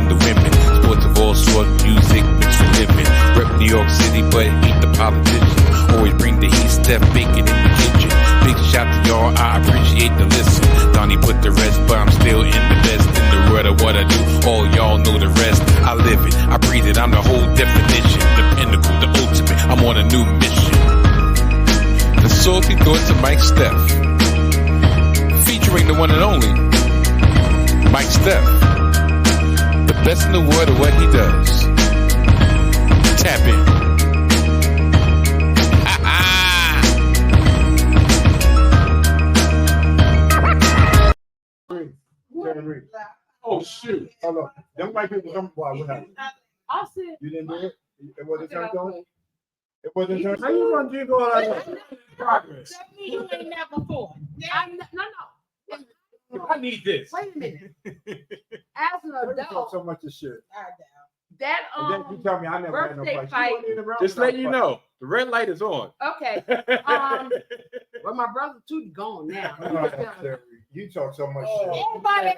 and the women. Sports of all sorts, music, mixed with living. Rep New York City, but ain't the politician. Always bring the heat, Steph bacon in the kitchen. Big shout to y'all, I appreciate the listen. Donnie put the rest, but I'm still in the best. In the world of what I do, all y'all know the rest. I live it, I breathe it, I'm the whole definition. The pinnacle, the ultimate, I'm on a new mission. The salty thoughts of Mike Steph, featuring the one and only Mike Steph, the best in the world of what he does. Tap in. Oh shoot! Hold on. Them white people come. What happened? I said You didn't do it. It wasn't turned on. It wasn't turned. How you gonna drink all that? Progress. you ain't never before. No. I need this. Wait a minute. As an adult, so much of shit. that And then you tell me I never had no birthday fight. fight. Just let you know, the red light is on. Okay. Well, my brother too gone now. You talk so much shit. Everybody.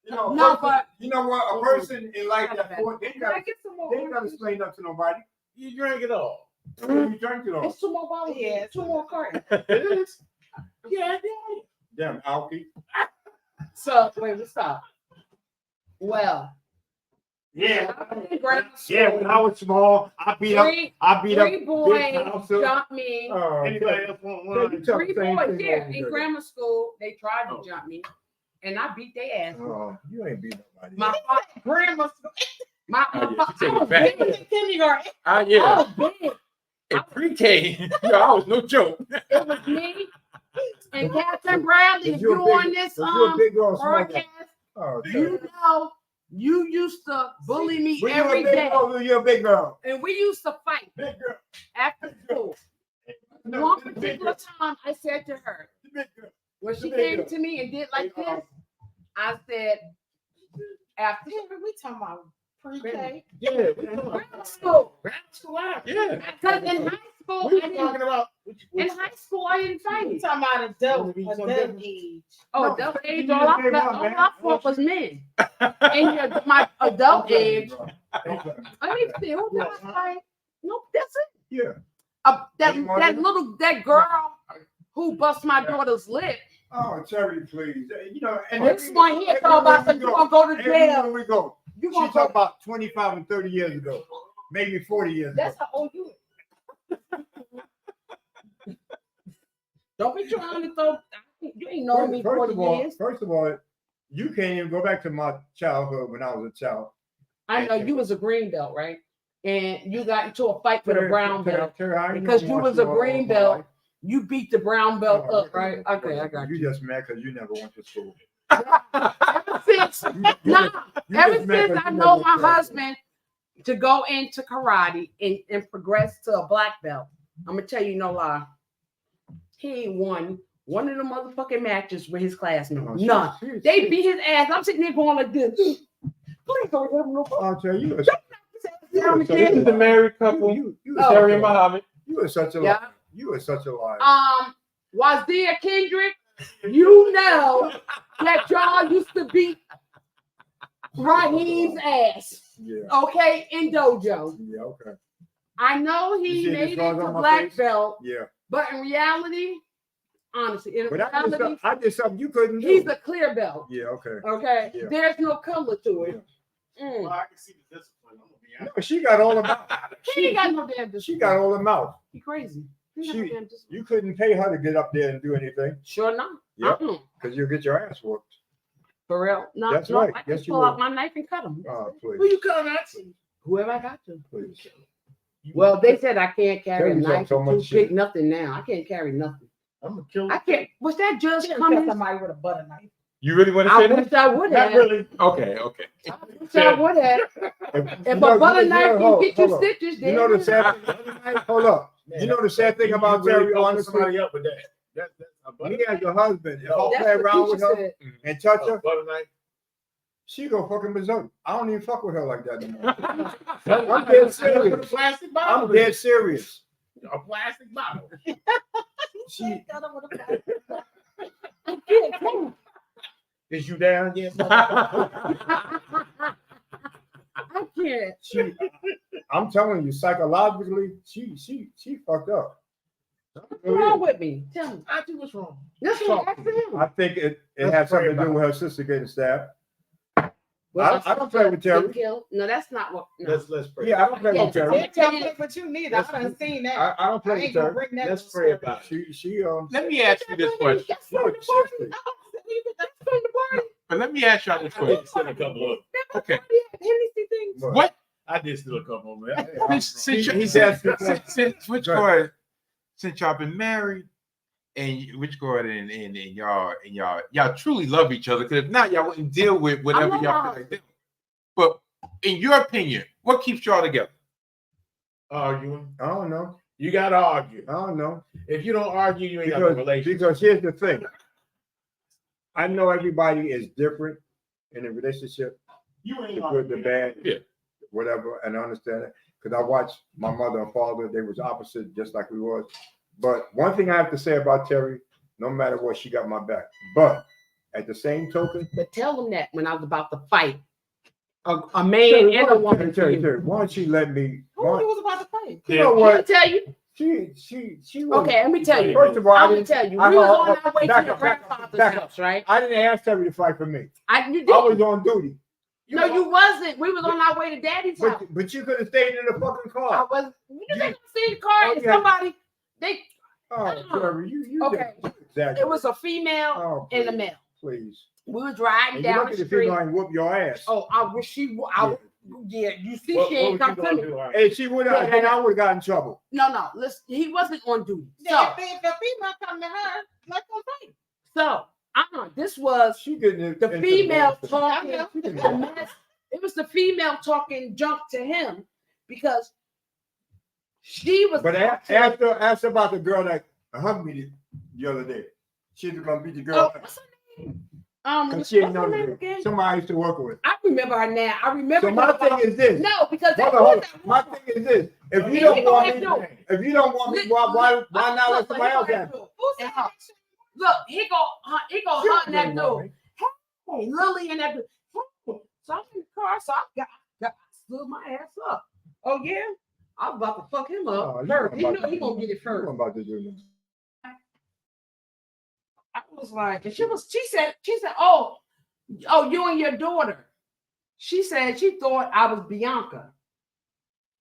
You know what? A person in life that they gotta explain that to nobody. You drank it all. You drank it all. It's 2 more bottles. Yeah, 2 more cartons. It is. Yeah. Damn, Alky. So wait, we stop. Well. Yeah. Yeah, when I was small, I beat up. Three boys jumped me. Anybody else want one? 3 boys here in grammar school. They tried to jump me, and I beat their ass. Oh, you ain't beat nobody. My grammar school. Take it back. Kindergarten. Yeah. I was big. In pre-K, I was no joke. It was me and Captain Bradley doing this broadcast. You know, you used to bully me every day. You're a big girl. And we used to fight Big girl. after school. One particular time I said to her, when she came to me and did like this, I said, after we talking about pre-K? Yeah. Grammar school. Yeah. Because in high school, in high school, I didn't fight. You talking about adult age. Oh, adult age, all I fought was men. In my adult age, let me see, who did I fight? Nope, that's it. Yeah. That girl who bust my daughter's lip. Oh, Terry, please. You know, and this one here talk about some you gonna go to jail. We go. You She gonna talk about 25 and 30 years ago, maybe 40 years That's ago. how old you is. Don't be trying to throw. You ain't known me 40 years. First of all, you can't even go back to my childhood when I was a child. I know you was a green belt, right? And you got into a fight for the brown belt because you was a green belt. You beat the brown belt up, right? Okay, I got you. You just mad because you never went to school. Ever since I know my husband to go into karate and progress to a black belt, I'm gonna tell you no lie. He ain't won one of the motherfucking matches with his classmates. None. They beat his ass. I'm sitting there going like this. Please don't give him no. I'll tell you. This is a married couple. Terry and Muhammad. You are such a liar. You are such a liar. Wazir Kendrick, you know that y'all used to beat Raheem's ass. Yeah. Okay, in dojo. Yeah, okay. I know he made it to black belt. Yeah. But in reality, honestly, I did something you couldn't do. He's a clear belt. Yeah, okay. Okay. Yeah. There's no color to it. Yeah. Well, I can see the discipline. No, she got all the mouth. She ain't got no damn discipline. She got all the mouth. He crazy. You couldn't pay her to get up there and do anything. Sure not. Yeah. Because you'll get your ass whooped. For real? No, that's right. I can pull out my knife and cut him. Oh, please. Who you cutting at? Whoever I got to. Please. Well, they said I can't carry a knife, so much toothpick, nothing now. I can't carry nothing. I'm gonna kill you. I can't. Was that just coming? Somebody with a butter knife. You really want to say that? I wish I would have. Not really. Okay. I wish I would have. If a butter knife can get you stitches, then you know the sad thing. Hold up. You know the sad thing about Terry, honestly. Somebody up with that. He has a husband. If I play around with her and touch her, she go fucking berserk. I don't even fuck with her like that anymore. I'm dead serious. Plastic bottle. I'm dead serious. A plastic bottle. Is you down yet? I can't. I'm telling you, psychologically, she fucked up. What's wrong with me? Tell me. Auntie, what's wrong? That's what I'm asking I him. think it Let's has something to pray do about with her sister getting stabbed. Was I don't play with Terry. killed? No, that's not what. No. Let's pray. Yeah, I don't play Yeah, with Terry. It's not what you need. I done seen that. I don't I play with ain't gonna Terry. bring that. Let's to pray the about it. She Let me ask you this question. That's from the party. That's from the party. But let me ask y'all this I question. did steal a couple of. Okay. Hennessy things. What? I did steal a couple of them. Since y'all been married, and which Gordon and y'all truly love each other, because if not, y'all wouldn't deal with whatever y'all feel like doing. But in your opinion, what keeps y'all together? Arguing. I don't know. You gotta argue. I don't know. If you don't argue, you ain't got a relationship. Because here's the thing. I know everybody is different in a relationship. You ain't The good, arguing. the bad, Yeah. whatever, and I understand it. Because I watched my mother and father, they was opposite, just like we was. But one thing I have to say about Terry, no matter what, she got my back. But at the same token, But tell them that when I was about to fight a man and a woman. Terry, why don't you let me? Who was about to fight? You know I'll what? tell you. She was. Okay, let me tell you. First of all, I'm I gonna didn't tell you. I- We was I- on our way back to your up, back up, grandfather's back up. house, right? I didn't ask Terry to fight for me. You I did. was on duty. No, you wasn't. We was on our way to daddy's house. But you could have stayed in the fucking I car. was. You didn't see the car. Oh, And yeah. somebody. They. Oh, Terry, you Okay. Exactly. It was a female Oh, and a please, male. Please. We was riding And you down look the at the street. female and whoop your ass. Oh, I wish she. Yeah, you see, What she ain't was come you to gonna me. do? Hey, she would have. Then I would have gotten in trouble. No. Listen, he wasn't on duty. So, Yeah, if the female come to her, let them fight. this was She getting the female talk. talking. I It was the female talking junk to him because she was. But ask about the girl that hugged me the other day. She's gonna beat the Oh, girl. what's her name? Cause she ain't what's her know name the again? somebody I used to work with. I remember her now. I remember. So my thing is this. No, because that Hold on. was My thing is this. If you Yeah, don't he want gonna me, do it. if you don't want me, why not let somebody else have it? Who said that? Look, he go hunt that dude. Hey, Lily and that dude. Hey. So I'm in the car, so I stood my ass up. Oh yeah, I was about to fuck him up. Oh, First. He you knew he gonna get it You first. know about to do this. I was like, and she said, oh, you and your daughter. She said she thought I was Bianca.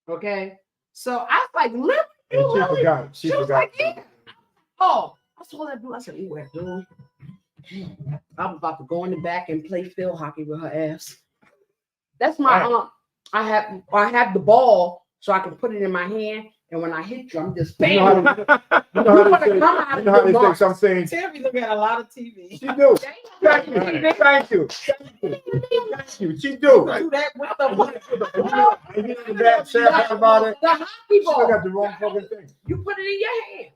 Okay. So I was like, Lily, And she Lily? forgot. She was like, yeah. Oh, I saw that dude. I said, ooh, that dude. I was about to go in the back and play field hockey with her ass. That's my aunt. I have the ball so I can put it in my hand, and when I hit you, I'm just You know bam. how they say some things. Terry look at a lot of TV. She do. Thank you. Thank you. She do. Do that with And you know the bad sad part about it? The hockey She look ball. at the wrong fucking thing. You put it in your hand.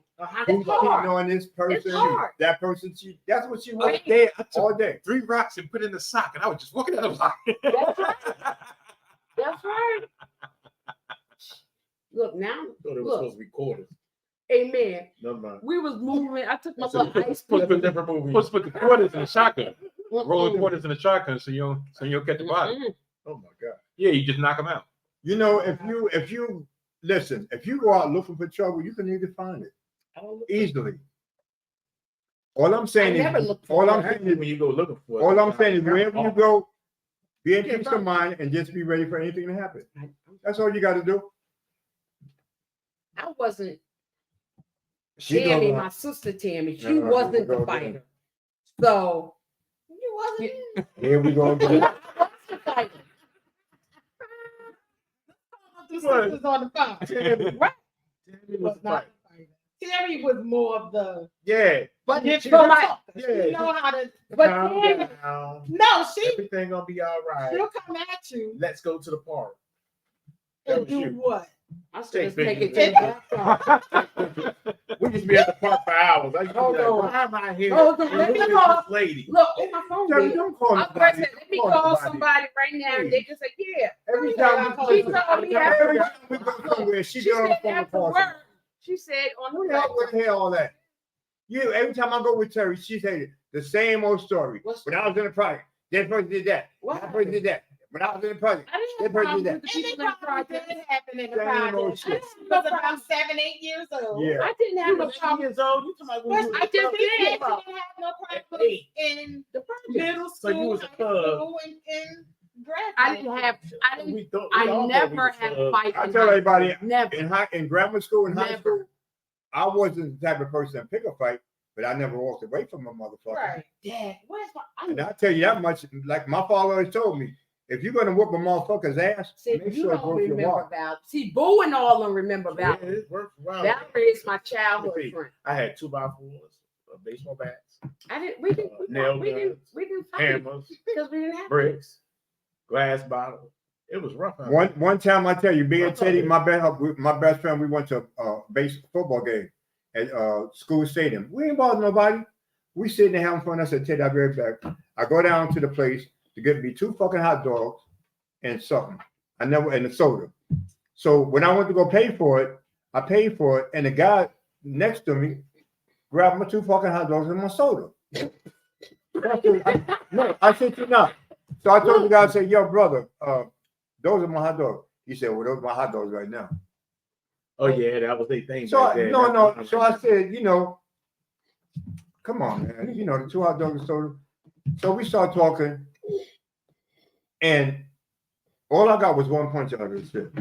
Who's It's hard. cheating on this person? It's hard. That person, that's what she Other wants day, I took all day. 3 rocks and put in the sock, and I was just looking at them like. That's right. That's right. Look now. Thought it was Look. supposed to be quarters. Amen. Never mind. We was moving. I took my So little ice supposed pick. to Different movie. Supposed to put the quarters in the shotgun. Roll the Mm-mm. quarters in the shotgun so you don't catch the body. Mm-mm. Oh my god. Yeah, you just knock them out. You know, if you listen, if you go out looking for trouble, you can either find it easily. All I'm saying I never is, look for all I'm When saying is, you go looking for it. all I'm saying is, wherever you go, be in Yeah, peace of mind and just be ready for anything to happen. That's all you got to do. I wasn't She Tammy, go, my sister Tammy. She No, wasn't go the there. fighter. So You wasn't. Here we go I again. was the fighter. The sisters on the phone. Tammy Right. Was not the fighter. Terry was more of the. Yeah. But Yeah, for my You know how to. but Calm Tammy, down. No, she. Everything gonna be all right. She'll come at you Let's go to the park. That and was do you. what? I should Take take it to pictures. the back. We just be at the park for hours. I used to be Hold like, on. why am I here? Hold on, let Who me is call. this lady? Look, on my phone. Terry, baby. don't call I nobody. said, let me Don't call nobody. somebody right now, and they can say, yeah. Every Yeah, time she told me every time we go somewhere, she She get on the said phone and after call work. somebody. She said on Who the the hell would hear all that? You every time I go with Terry, she say, The same old story. What's- When I was in the project, that person did that. What That person did that. When I was in the project, I didn't that have person problems did with that. the And people they in the probably project. did happen in the Same old project. shit. She was about 7, 8 years old. Yeah. I didn't have no problem. years old. You talking about when you But was I a just pup? did. she didn't have no problem Hey. in The project. middle So you school, was a high thug. school, and graduate. I didn't have. I didn't. We thought- we I all thought we never was had thugs. fights. I in tell high everybody, school. Never. in grammar school and high Never. school, I wasn't the type of person to pick a fight, but I never walked away from a motherfucker. Right. Dad, where's my? And I tell you that much, like my father always told me, if you're gonna whoop a motherfucker's ass, See, make you sure it's don't worth your remember while. about. See, Boo and all them remember Yeah, about. it worked well. Valerie is my childhood See, friend. I had 2x4s, baseball bats, I didn't. We didn't. nail We didn't. guns, We didn't fight hammers, because we didn't have bricks, glass bottle. It was rough. out One time I tell you, me and That's all Teddy, good. my best friend, we went to a base football game at school stadium. We ain't bothering nobody. We sitting there having fun. I said, Teddy, I'll be right back. I go down to the place to get me 2 fucking hot dogs and something. And a soda. So when I went to go pay for it, I paid for it, and the guy next to me grabbed my 2 fucking hot dogs and my soda. I said, you not. So I told the guy, I said, yo, brother, those are my hot dogs. He said, well, those are my hot dogs right now. Oh yeah, that was their thing. So back then. So I said, come on, man. The 2 hot dogs and soda. So we start talking, and all I got was 1 punch out of this shit.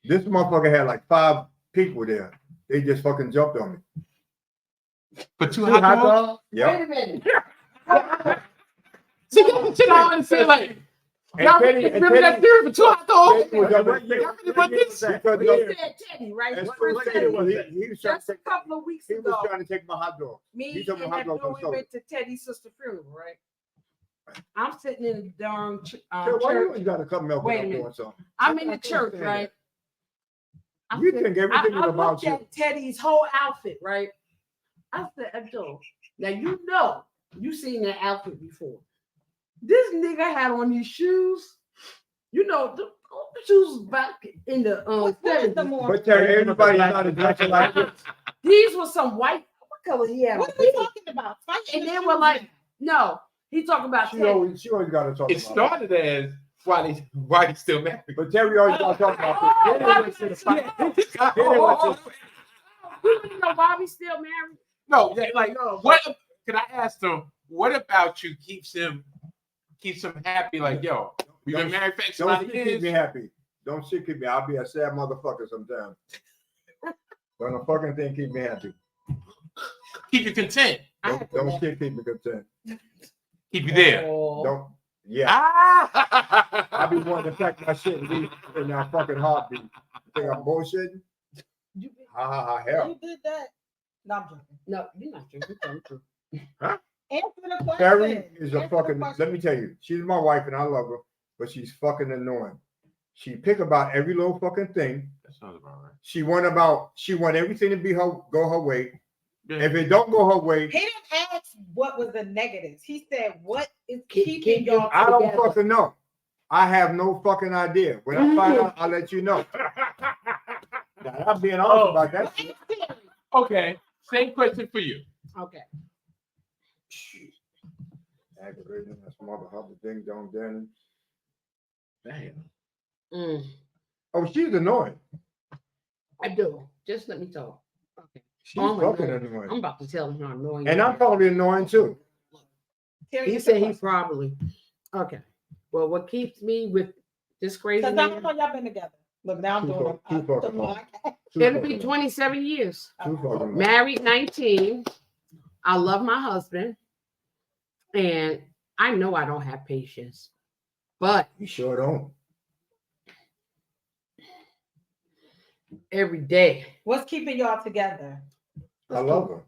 This motherfucker had like 5 people there. They just fucking jumped on me. For two hot dogs? Yep. Wait a minute. See, that's what I want to say. Like, And y'all Teddy- remember that theory for two hot dogs? Teddy was up What in- year? Y'all really want this? because We said Teddy, right? and What Chris year said was that? he was trying Just to a take, couple of weeks he was ago, trying to take my hot dog. me He took my and hot that dog dude, and we soda. went to Teddy's sister's funeral, right? I'm sitting in the darn So why you church. always got to come milk Wait a up minute. doing something? I'm in the I can't church, stand right? I You said- think everything I is about looked you. at Teddy's whole outfit, right? I said, Abdul, now you seen that outfit before. This nigga had on these shoes. The shoes was back in the What is the 70s. more? But Terry, everybody's not dressing like this. These were some white. What color he had? What on? are we talking about? Fighting And the they shoes were like, now. no, he talking about She Teddy. always got to talk It about it. started as why they still married. But Terry always got to talk about it. Then they went to the fight. You didn't know why we still married? No, like what? Can I ask them? What about you keeps him happy? Like, yo, we've been married for X amount Don't of shit keep me years. happy. Don't shit keep me. I'll be a sad motherfucker sometimes. But the fucking thing keep me happy. Keep you content. Don't shit keep me content. Keep you there. Oh. Don't. Yeah. Ah! I be wanting to pack my shit and leave in that fucking heartbeat. You think I'm bullshitting? You, Hell. you did that. No, I'm joking. No, you're not true. You're telling the truth. Answer the question. Terry is a Answer the fucking. question. Let me tell you, she's my wife and I love her, but she's fucking annoying. She pick about every little fucking thing. That sounds about right. She want everything to be go her way. Yeah. If it don't go her way, He didn't ask what was the negatives. He said, what is Keep keeping y'all I don't together? fucking know. I have no fucking idea. When I find out, I'll let you know. Now, I'm being honest about that. Ask Terry. Okay, same question for you. Okay. Aggravating, that's mother hubba ding dong danny. Damn. Mm, Oh, she's annoying. I do. Just let me talk. Okay. She's Oh my fucking God. annoying. I'm about to tell him how annoying. And you I'm are. probably annoying too. Terry, He answer said the he question. probably. Okay. Well, what keeps me with this crazy Because I don't man? know y'all been together. Look, now I'm Too doing fucking it. long. Too It'll be fucking 27 years. long. Too fucking long. Married 19. I love my husband. And I know I don't have patience. But You sure don't. every day. What's keeping y'all together? I love her.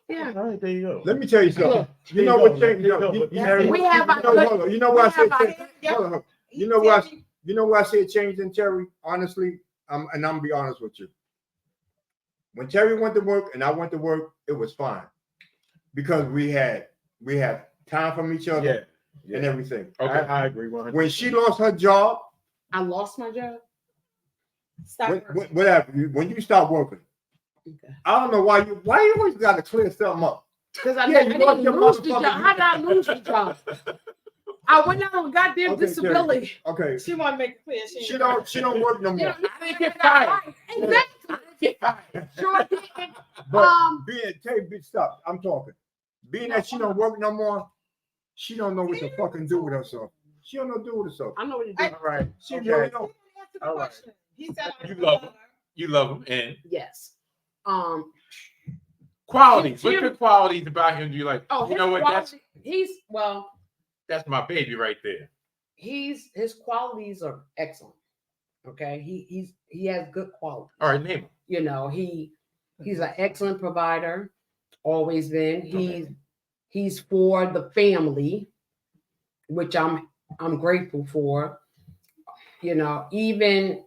Yeah. All right, there you go. Let me tell you something. Look, You know what changed? There you go. We have our hold on. You know what I we have said? our- Hold on. You know what? Terry, You know what I said changed in Terry? Honestly, and I'm gonna be honest with you. When Terry went to work and I went to work, it was fine because we had time from each other Yeah. and everything. I agree 100%. When she lost her job, I lost my job. Stop working. whatever. When you stop working, Okay. I don't know why you always got to clear something up. Because I Yeah, didn't you lost your lose the motherfucking- job. How did I lose the job? I went out on goddamn Okay, disability. Okay. She want to make it clear. She don't work no more. I didn't get fired. Exactly. Get fired. Sure did. But stop. I'm talking. Being that she don't work no more, she don't know what to fucking do with herself. She don't know what to do with herself. I know what you do. All right. She Okay. really don't. All right. He said, You love him. You love him. And Yes. qualities. She- What's your qualities about him? Do you like, Oh, you his know what? quality, That's my baby right there. his qualities are excellent. Okay. He has good qualities. All right, name him. You know, he's an excellent provider, always been. He's for the family, which I'm grateful for. You know, even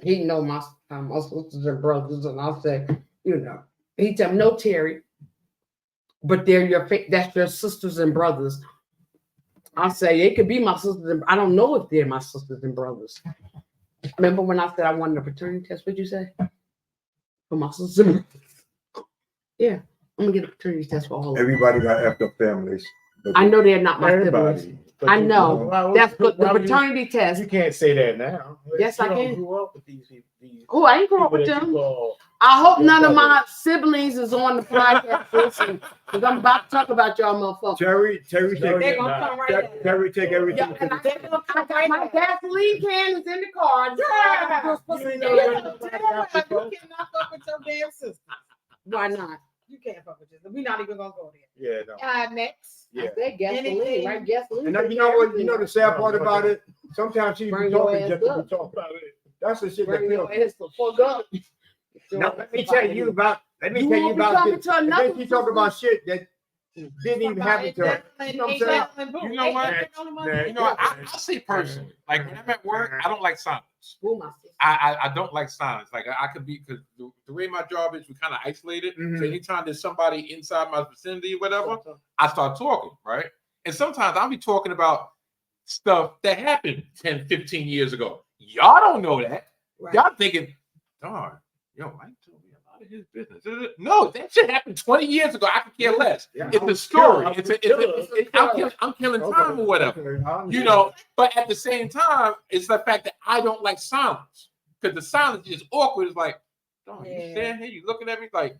he know my sisters and brothers, and I'll say, you know, he tell me, no, Terry, but that's your sisters and brothers. I say it could be my sisters and I don't know if they're my sisters and brothers. Remember when I said I wanted a paternity test? What'd you say? For my sisters and brothers. Yeah, I'm gonna get a paternity test for all of them. Everybody got effed up families. I know they're not my siblings. Everybody. But I you know. why- That's good. The why would you- paternity test. You can't say that now. Yes, You I don't can. grew up with these people. Oh, I ain't grew up with People that them. you call- I hope none of brother. my siblings is on the podcast listening, because I'm about to talk about y'all motherfuckers. Terry No, take they're you're going to not. come right at Terry take everything. Yeah, and They're going to come right my at gasoline can is in the car. Yeah. You're supposed to You ain't get never it. heard you. about that before? You cannot fuck with your damn sister. Why not? You can't fuck with your sister. We're not even going to go there. Yeah, no. Next. Yeah. I said gasoline, Anything. right? Gasoline. And now, you know what? You know the sad part about it? Sometimes she Bring be your talking ass just to up. be talking. That's the shit that Bring your kills me. ass the fuck up. Now let me tell you about. Let me You tell you won't be about talking this. to And another then she talk about shit that didn't even happen to her. You know what I'm saying? You know what? You know, I say personally, like when I'm at work, I don't like silence. Ooh, my sister. I don't like silence. Like I could be, because the way my job is, we kind of isolated. Mhm. So anytime there's somebody inside my vicinity or whatever, I start talking, right? And sometimes I'll be talking about stuff that happened 10, 15 years ago. Y'all don't know that. Right. Y'all thinking, darn, yo, Mike told me a lot of his business. No, that shit happened 20 years ago. I could care less. Yeah, It's I a was story. killer. I'm killing time or whatever. Okay, I understand. You know, but at the same time, it's the fact that I don't like silence, because the silence is awkward. It's like, oh, you Yeah. standing here, you looking at me like,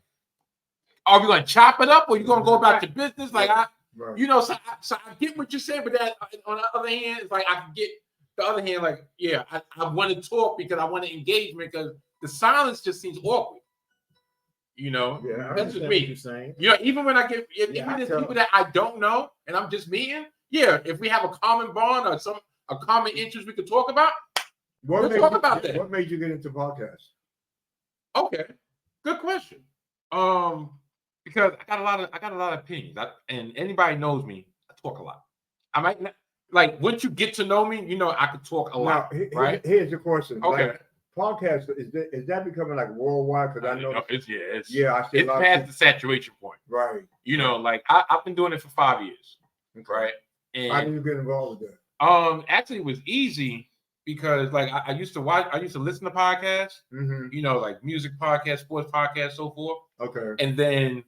are we gonna chop it up or you gonna go about your business? Like Right. you know, so I get what you're saying, but that on the other hand, it's like I can get the other hand, like, yeah, I want to talk because I want to engagement, because the silence just seems awkward. You know, Yeah, I that's understand just what me. you're saying. You know, even when I get, Yeah, even I there's tell- people that I don't know and I'm just meeting, yeah, if we have a common bond or a common interest we could talk about, What Let's talk about that. What made you get into podcasts? okay, good question. Because I got a lot of opinions, and anybody knows me, I talk a lot. I might not, like, once you get to know me, you know I could talk a lot, right? Here's the question. Okay. Like, podcasts, is that becoming like worldwide? Because I know. it's I see a it's lot of past people. the saturation point. Right. You know, like I've been doing it for 5 years, right? How did And you get involved with that? actually, it was easy because like I used to listen to podcasts, Mm-hmm. you know, like music podcasts, sports podcasts, so forth. Okay. And then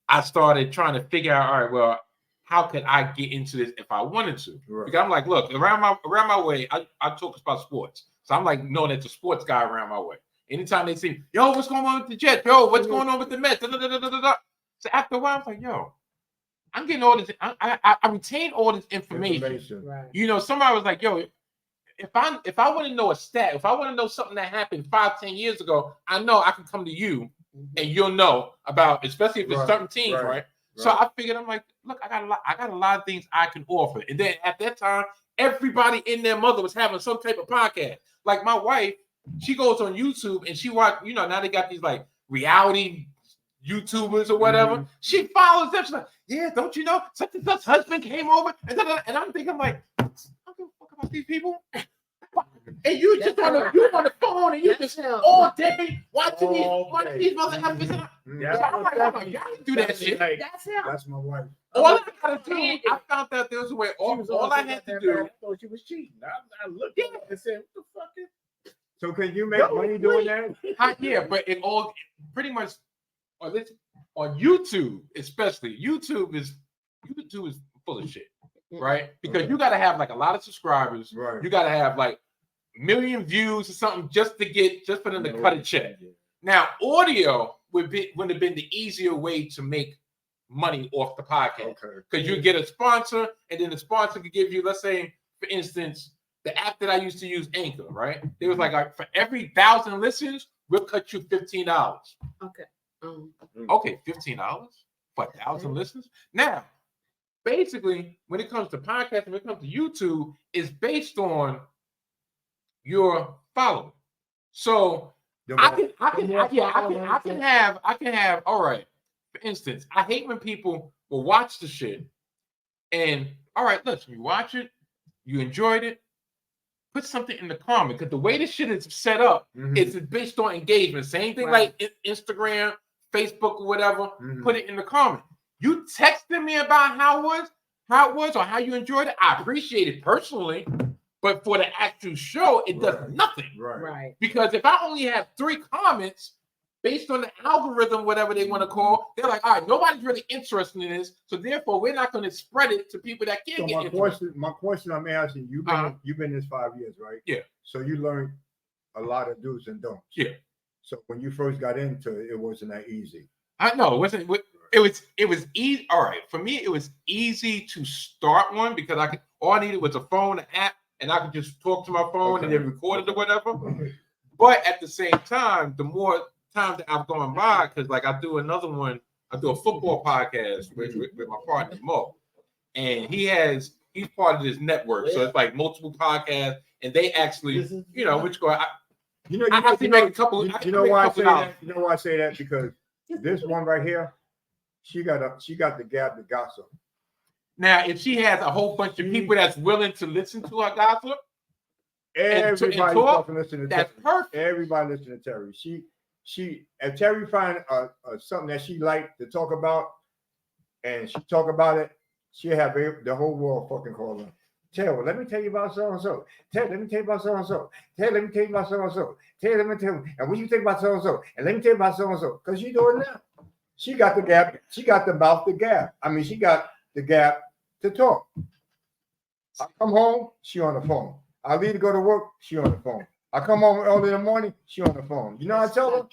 I started trying to figure out, all right, well, how could I get into this if I wanted to? Right. Because I'm like, look, around my way, I talk about sports. So I'm like known as the sports guy around my way. Anytime they see, yo, what's going on with the Jets? Yo, what's going on with the Mets? Da, da, da, da, da, da. So after a while, I was like, yo, I'm getting all this. I retain all this information. Right. You know, somebody was like, yo, if I want to know a stat, if I want to know something that happened 5-10 years ago, I know I can come to you and you'll know about, especially if it's Right, certain teams, right, right? So I figured, I'm like, look, I got a lot of things I can offer. And then at that time, everybody in their mother was having some type of podcast. Like my wife, she goes on YouTube and she watch, you know, now they got these like reality YouTubers or whatever. Mhm. She follows them. She's like, yeah, don't you know, such and such husband came over, and I'm thinking, like, I don't give a fuck about these people. And you just on the phone and you just all day watching these mother effers. Yeah. I'm like, oh my God, you do that shit. That's him. That's my wife. All I gotta do, I found out there was a way. All I had to do. I thought she was cheating. I looked at it and said, "What the fuck is?" So can you make money doing that? Yeah, but it all pretty much on YouTube, especially YouTube is full of shit, right? Because you got to have like a lot of subscribers. Right. You got to have like a million views or something just for them to cut a check. Now, audio would have been the easier way to make money off the podcast, because you get a sponsor, and then the sponsor could give you, let's say, for instance, the app that I used to use, Anchor, right? It was like for every 1,000 listens, we'll cut you $15. Okay. Okay, $15 for 1,000 listens. Now, basically, when it comes to podcasting, when it comes to YouTube, it's based on your following. So I can have. All right. For instance, I hate when people will watch the shit and, all right, listen, you watch it, you enjoyed it, put something in the comment, because the way this shit is set up, it's based on engagement. Same thing like Instagram, Facebook, or whatever. Put it in the comment. You texted me about how it was, or how you enjoyed it. I appreciate it personally, but for the actual show, it does nothing. Right. Because if I only have 3 comments, based on the algorithm, whatever they want to call, they're like, all right, nobody's really interested in this, so therefore we're not going to spread it to people that can't get interested. My question I'm asking, you've been in this 5 years, right? Yeah. So you learned a lot of do's and don'ts. Yeah. So when you first got into it, it wasn't that easy. I know it wasn't. It was easy. All right, for me, it was easy to start one because all I needed was a phone, an app, and I could just talk to my phone and then record it or whatever. But at the same time, the more time that I've gone by, because like I do another one, I do a football podcast with my partner Mont, and he's part of this network, so it's like multiple podcasts, and they actually, which go. I have to make a couple. You know why I say that? You know why I say that? Because this one right here, she got the gab to gossip. Now, if she has a whole bunch of people that's willing to listen to her gossip, everybody fucking listen to that's Terry. Perfect. Everybody listen to Terry. She if Terry find something that she like to talk about, and she talk about it, she'll have the whole world fucking call her. Terry, let me tell you about so and so. Terry, let me tell you about so and so. Terry, let me tell you about so and so. Terry, let me tell you. And what you think about so and so? And let me tell you about so and so. Because she doing that. She got the gap. She got the mouth to gap. I mean, she got the gap to talk. I come home, she on the phone. I leave to go to work, she on the phone. I come home early in the morning, she on the phone. You know what I tell her?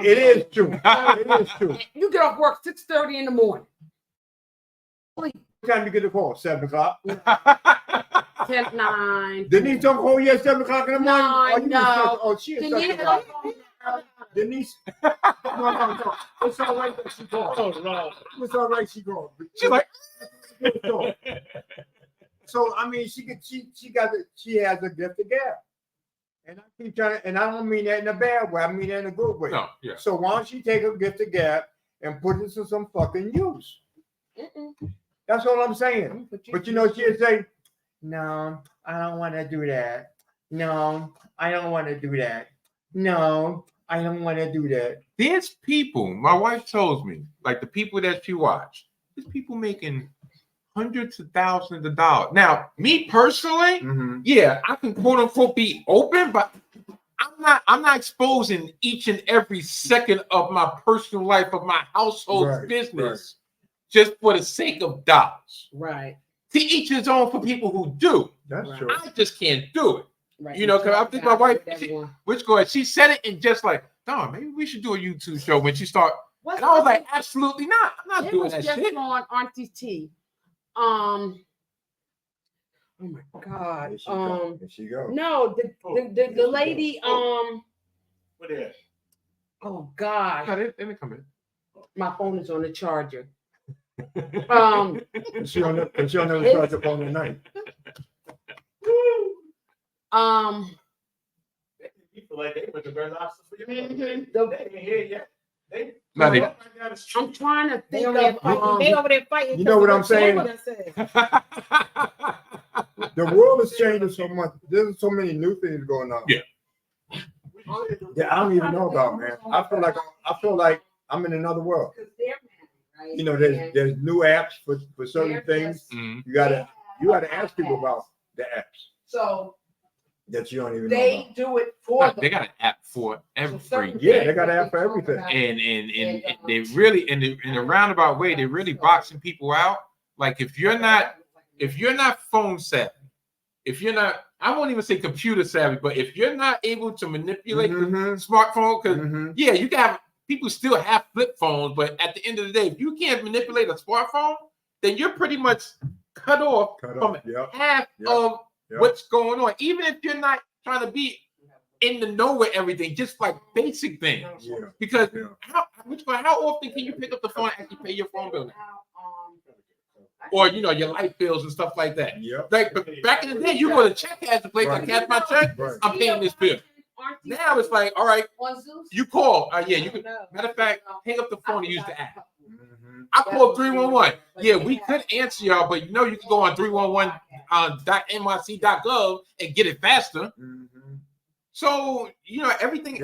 It is true. It is true. You get off work 6:30 in the morning. What time you get the call? 7 o'clock? 10, 9. Denise don't call you at 7 o'clock in the morning? No. Oh, she is Denise. No. It's all right that she called. Oh, no. It's all right she called. she's like, so I mean, she has a gift of gab. And I keep trying to, and I don't mean that in a bad way. I mean that in a good way. No, yeah. So why don't she take her gift of gab and put it to some fucking use? That's all I'm saying. But she'll say, no, I don't want to do that. No, I don't want to do that. No, I don't want to do that. There's people, my wife tells me, like the people that she watched, there's people making hundreds of thousands of dollars. Now, me personally, yeah, I can quote unquote be open, but I'm not exposing each and every second of my personal life, of my household business, just for the sake of dollars. Right. To each his own for people who do. That's true. I just can't do it. Right. Because I think my wife, she said it and just like, no, maybe we should do a YouTube show when she start. And I was like, absolutely not. I'm not doing that shit. Just on Auntie T. Oh my God. Here she go. No, the lady. What is? Oh God. No, they didn't come in. My phone is on the charger. She on the charger phone at night. You feel like they went to Red Lobster for you. They ain't here yet. I'm trying to think of. They over there fighting. You know what I'm saying? The world is changing so much. There's so many new things going on. Yeah. Yeah, I don't even know about, man. I feel like I'm in another world. There's new apps for certain things. You gotta ask people about the apps. So that you don't even know They about. do it for them. They got an app for everything. Yeah, they got an app for everything. And they really in a roundabout way, they're really boxing people out. Like if you're not phone savvy, if you're not, I won't even say computer savvy, but if you're not able to manipulate the smartphone, because yeah, you can have people still have flip phones, but at the end of the day, if you can't manipulate a smartphone, then you're pretty much cut off from half of what's going on. Even if you're not trying to be in the know with everything, just like basic things. Yeah. Because how often can you pick up the phone and actually pay your phone bill now? Or your light bills and stuff like that. Yep. Like but back in the day, you go to check cash place, I cash my check, I'm paying this bill. Now it's like, all right, you call. Yeah, you can. Matter of fact, hang up the phone and use the app. I called 311. Yeah, we could answer y'all, but you can go on 311.nyc.gov and get it faster. So everything is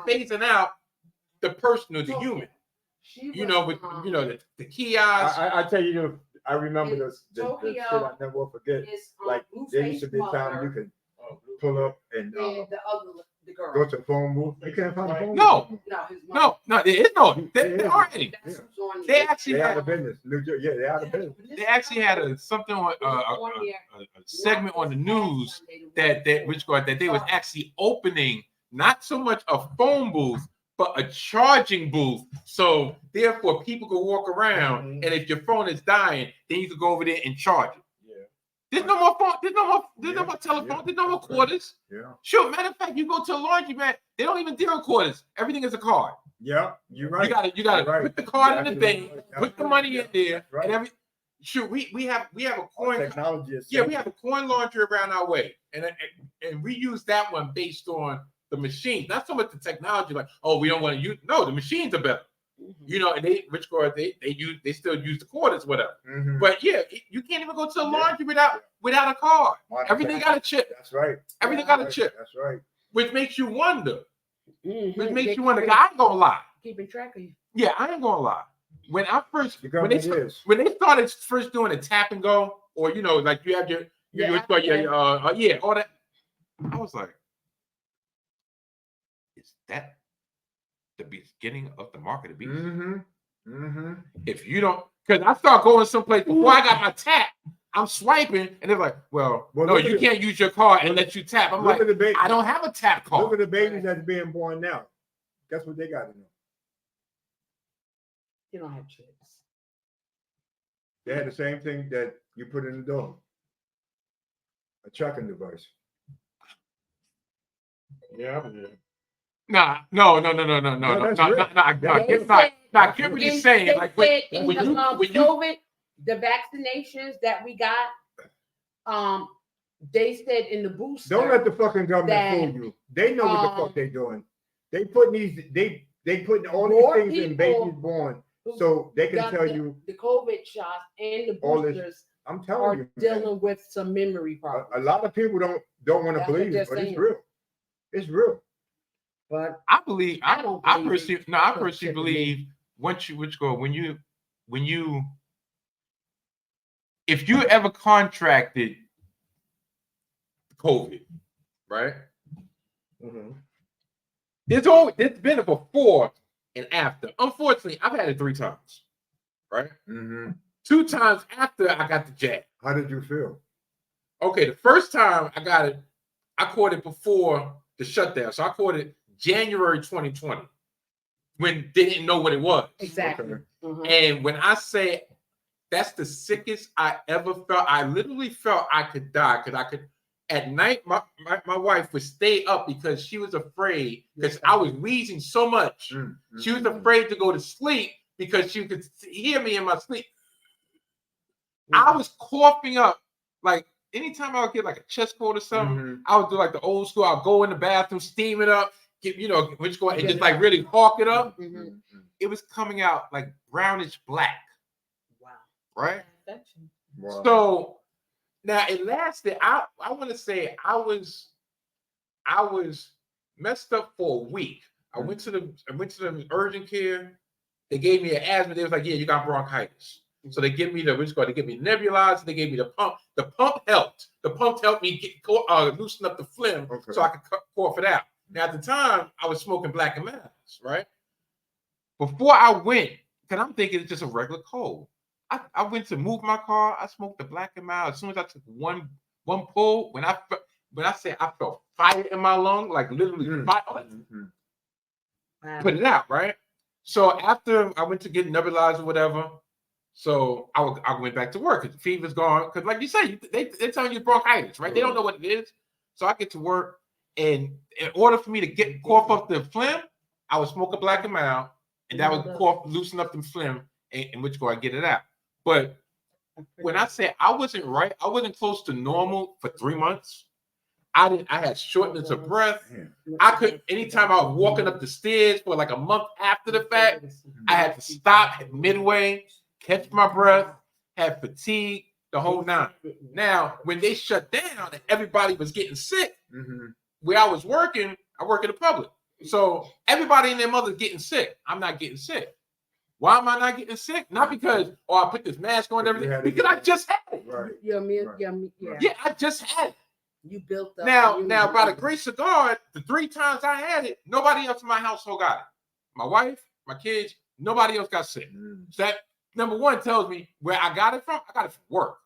phasing out the personal, the human. With the kiosks. I tell you, I remember the shit I never will forget. Like there used to be a time you could pull up and the girl. go to the phone booth. You can't find the phone booth. No, there is no. They already. They actually out of business. Yeah, they out of business. They actually had something on a segment on the news that they was actually opening not so much a phone booth, but a charging booth. So therefore, people can walk around, and if your phone is dying, then you can go over there and charge it. There's no more phone. There's no more telephone. There's no more quarters. Yeah. Sure. Matter of fact, you go to a laundromat, they don't even deal in quarters. Everything is a card. Yeah, you're right. You gotta put the card in the thing, put the money in there, and every. Sure, we have a coin technology. We have a coin laundry around our way, and we use that one based on the machine. Not so much the technology, like we don't want to use. No, the machines are better. And they still use the quarters, whatever. But yeah, you can't even go to the laundry without a card. Everything got a chip. That's right. Everything got a chip. That's right. Which makes you wonder. Which makes you wonder. I ain't gonna lie. Keeping track of you. Yeah, I ain't gonna lie. When they started first doing a tap and go, or like you have your all that, I was like, is that the beginning of the market of beast? If you don't, because I start going someplace before I got my tap, I'm swiping, and they're like, well no, you can't use your card and let you tap. I'm like, I don't have a tap card. Look at the babies that's being born now. Guess what they got to know? You don't have chips. They had the same thing that you put in the door. A tracking device. Yeah. No. I get what you're saying. Like when COVID, the vaccinations that we got, they said in the booster. Don't let the fucking government fool you. They know what the fuck they doing. They putting all these things in babies born, so they can tell you the COVID shots and the boosters. I'm telling you, dealing with some memory problems. A lot of people don't want to believe it, but it's real. It's real. But I believe I personally believe when you if you ever contracted COVID, right? There's been a before and after. Unfortunately, I've had it 3 times, right? 2 times after I got the jab. How did you feel? Okay, the first time I got it, I caught it before the shutdown. So I caught it January 2020 when they didn't know what it was. Exactly. And when I say that's the sickest I ever felt, I literally felt I could die because I could. At night, my wife would stay up because she was afraid because I was wheezing so much. She was afraid to go to sleep because she could hear me in my sleep. I was coughing up like anytime I would get like a chest cold or something. I would do like the old school. I'll go in the bathroom, steam it up, and just like really hawk it up. It was coming out like brownish black. Wow. Right. Wow. So. Now it lasted. I want to say I was messed up for a week. I went to the urgent care. They gave me an asthma. They was like, "Yeah, you got bronchitis." So they give me the they give me nebulizer, they gave me the pump. The pump helped. The pump helped me loosen up the phlegm so I could cough it out. Now at the time I was smoking Black and Milds, right? Before I went, because I'm thinking it's just a regular cold. I went to move my car. I smoked the Black and Mild. As soon as I took one pull, when I say I felt fire in my lung, like literally fire, put it out, right? So after I went to get nebulized or whatever, so I went back to work because the fever's gone. Because like you say, they're telling you bronchitis, right? They don't know what it is. So I get to work, and in order for me to cough up the phlegm, I would smoke a Black and Mild, and that would loosen up the phlegm, in which I get it out. But when I say I wasn't right, I wasn't close to normal for 3 months. I had shortness of breath. I could, anytime I was walking up the stairs for like a month after the fact, I had to stop midway, catch my breath, had fatigue, the whole nine. Now, when they shut down and everybody was getting sick, where I was working, I work in the public. So everybody and their mother getting sick. I'm not getting sick. Why am I not getting sick? Not because, I put this mask on and everything, because I just had it. Right. Yeah, I just had it. You built up. Now, by the grace of God, the 3 times I had it, nobody else in my household got it. My wife, my kids, nobody else got sick. So that, number one, tells me where I got it from. I got it from work.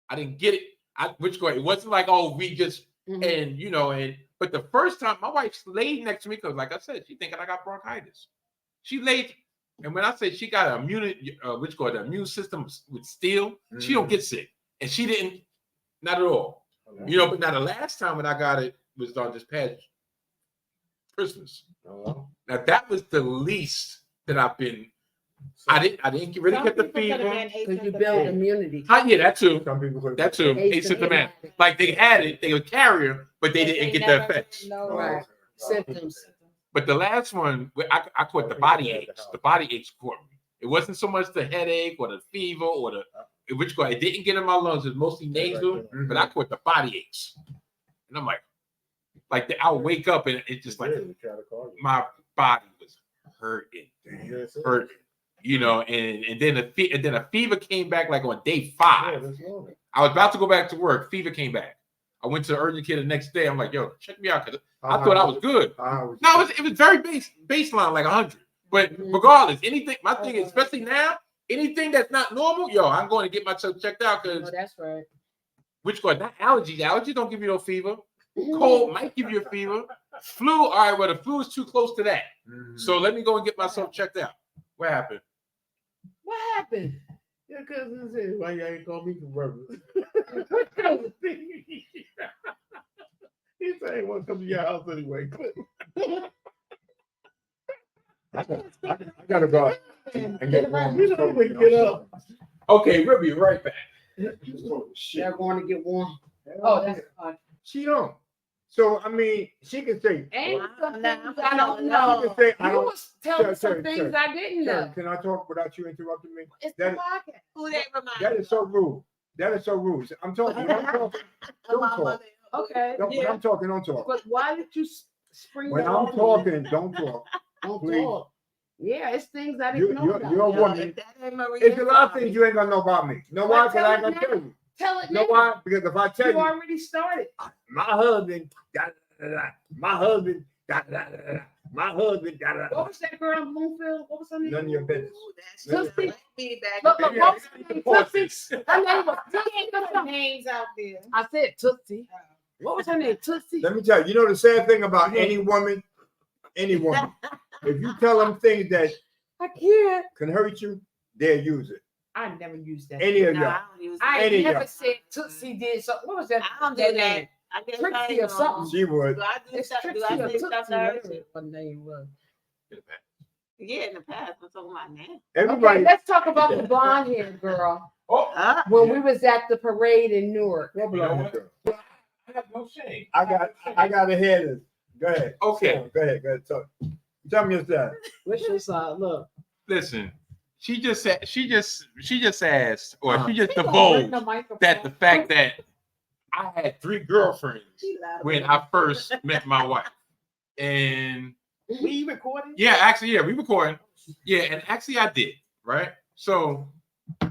I didn't get it. It wasn't like, we just, but the first time, my wife laid next to me, because like I said, she thinking I got bronchitis. She laid. And when I say she got an the immune system with steel, she don't get sick. And she didn't, not at all. But now the last time when I got it was on this past Christmas. Now that was the least that I've been. I didn't really get the fever. Because you build immunity. Yeah, that too. Some people That too. Asymptomatic. Like they had it, they were carrier, but they didn't get the effects. Right. Symptoms. But the last one, I caught the body aches. The body aches caught me. It wasn't so much the headache or the fever or it didn't get in my lungs. It was mostly nasal, but I caught the body aches. And I'm like I would wake up and it just like my body was hurting. And then a fever came back like on day 5. I was about to go back to work. Fever came back. I went to the urgent care the next day. I'm like, yo, check me out, because I thought I was good. No, it was very baseline, like 100. But regardless, anything, my thing is, especially now, anything that's not normal, I'm going to get myself checked out, because that's right. Not allergies. Allergies don't give you no fever. Cold might give you a fever. Flu, all right, well, the flu is too close to that. So let me go and get myself checked out. What happened? What happened? Your cousin said, why you ain't call me for breakfast? He said, he want to come to your house anyway. I gotta go and get one. You don't even get up. Okay, we'll be right back. They're going to get one. Oh, that's fine. She don't. So I mean, she can say. Ain't some things I don't know. She can say, You was telling some Terry, things I didn't know. Can I talk without you interrupting me? It's the podcast. Who they remind? That is so rude. That is so rude. I'm talking. Don't talk. Okay. When I'm talking, don't talk. But why did you spring When that I'm on me? talking, don't talk. Don't please. talk. Yeah, it's things I didn't know about. You're a woman. It's a lot of things you ain't gonna know about me. You know why? Because I ain't gonna tell you. Tell it You know now. why? Because if I tell You you, already started. my husband, my husband, my husband, What was that girl in Bloomfield? What was her name? none of your business. Tootsie. Feedback. Look, what was her name? Tootsie. Her name was Put names out there. I said Tootsie. What was her name? Tootsie. Let me tell you, the sad thing about any woman, if you tell them things that I can't. can hurt you, they'll use it. I never used that. Any of No, y'all. I don't use I any of never y'all. said Tootsie did something. What was that? I don't do that that. name? I guess Trixie I ain't or something. She would. Do I do It's stuff? Do Trixie I or say stuff Tootsie. to her? Whatever her name was. Yeah, in the past, I'm talking about now. Everybody. Okay, let's talk about the blonde hair girl. When we was at the parade in Newark. What belong to? I have no shame. I got to hear this. Go ahead. Okay. Go ahead. Talk. Tell me your side. What's your side? Look. Listen, she just asked, or she just Bring divulged the microphone. that the fact that I had 3 girlfriends when I first met my wife. And We recording? yeah, actually, we recording. Yeah, and actually I did, right? So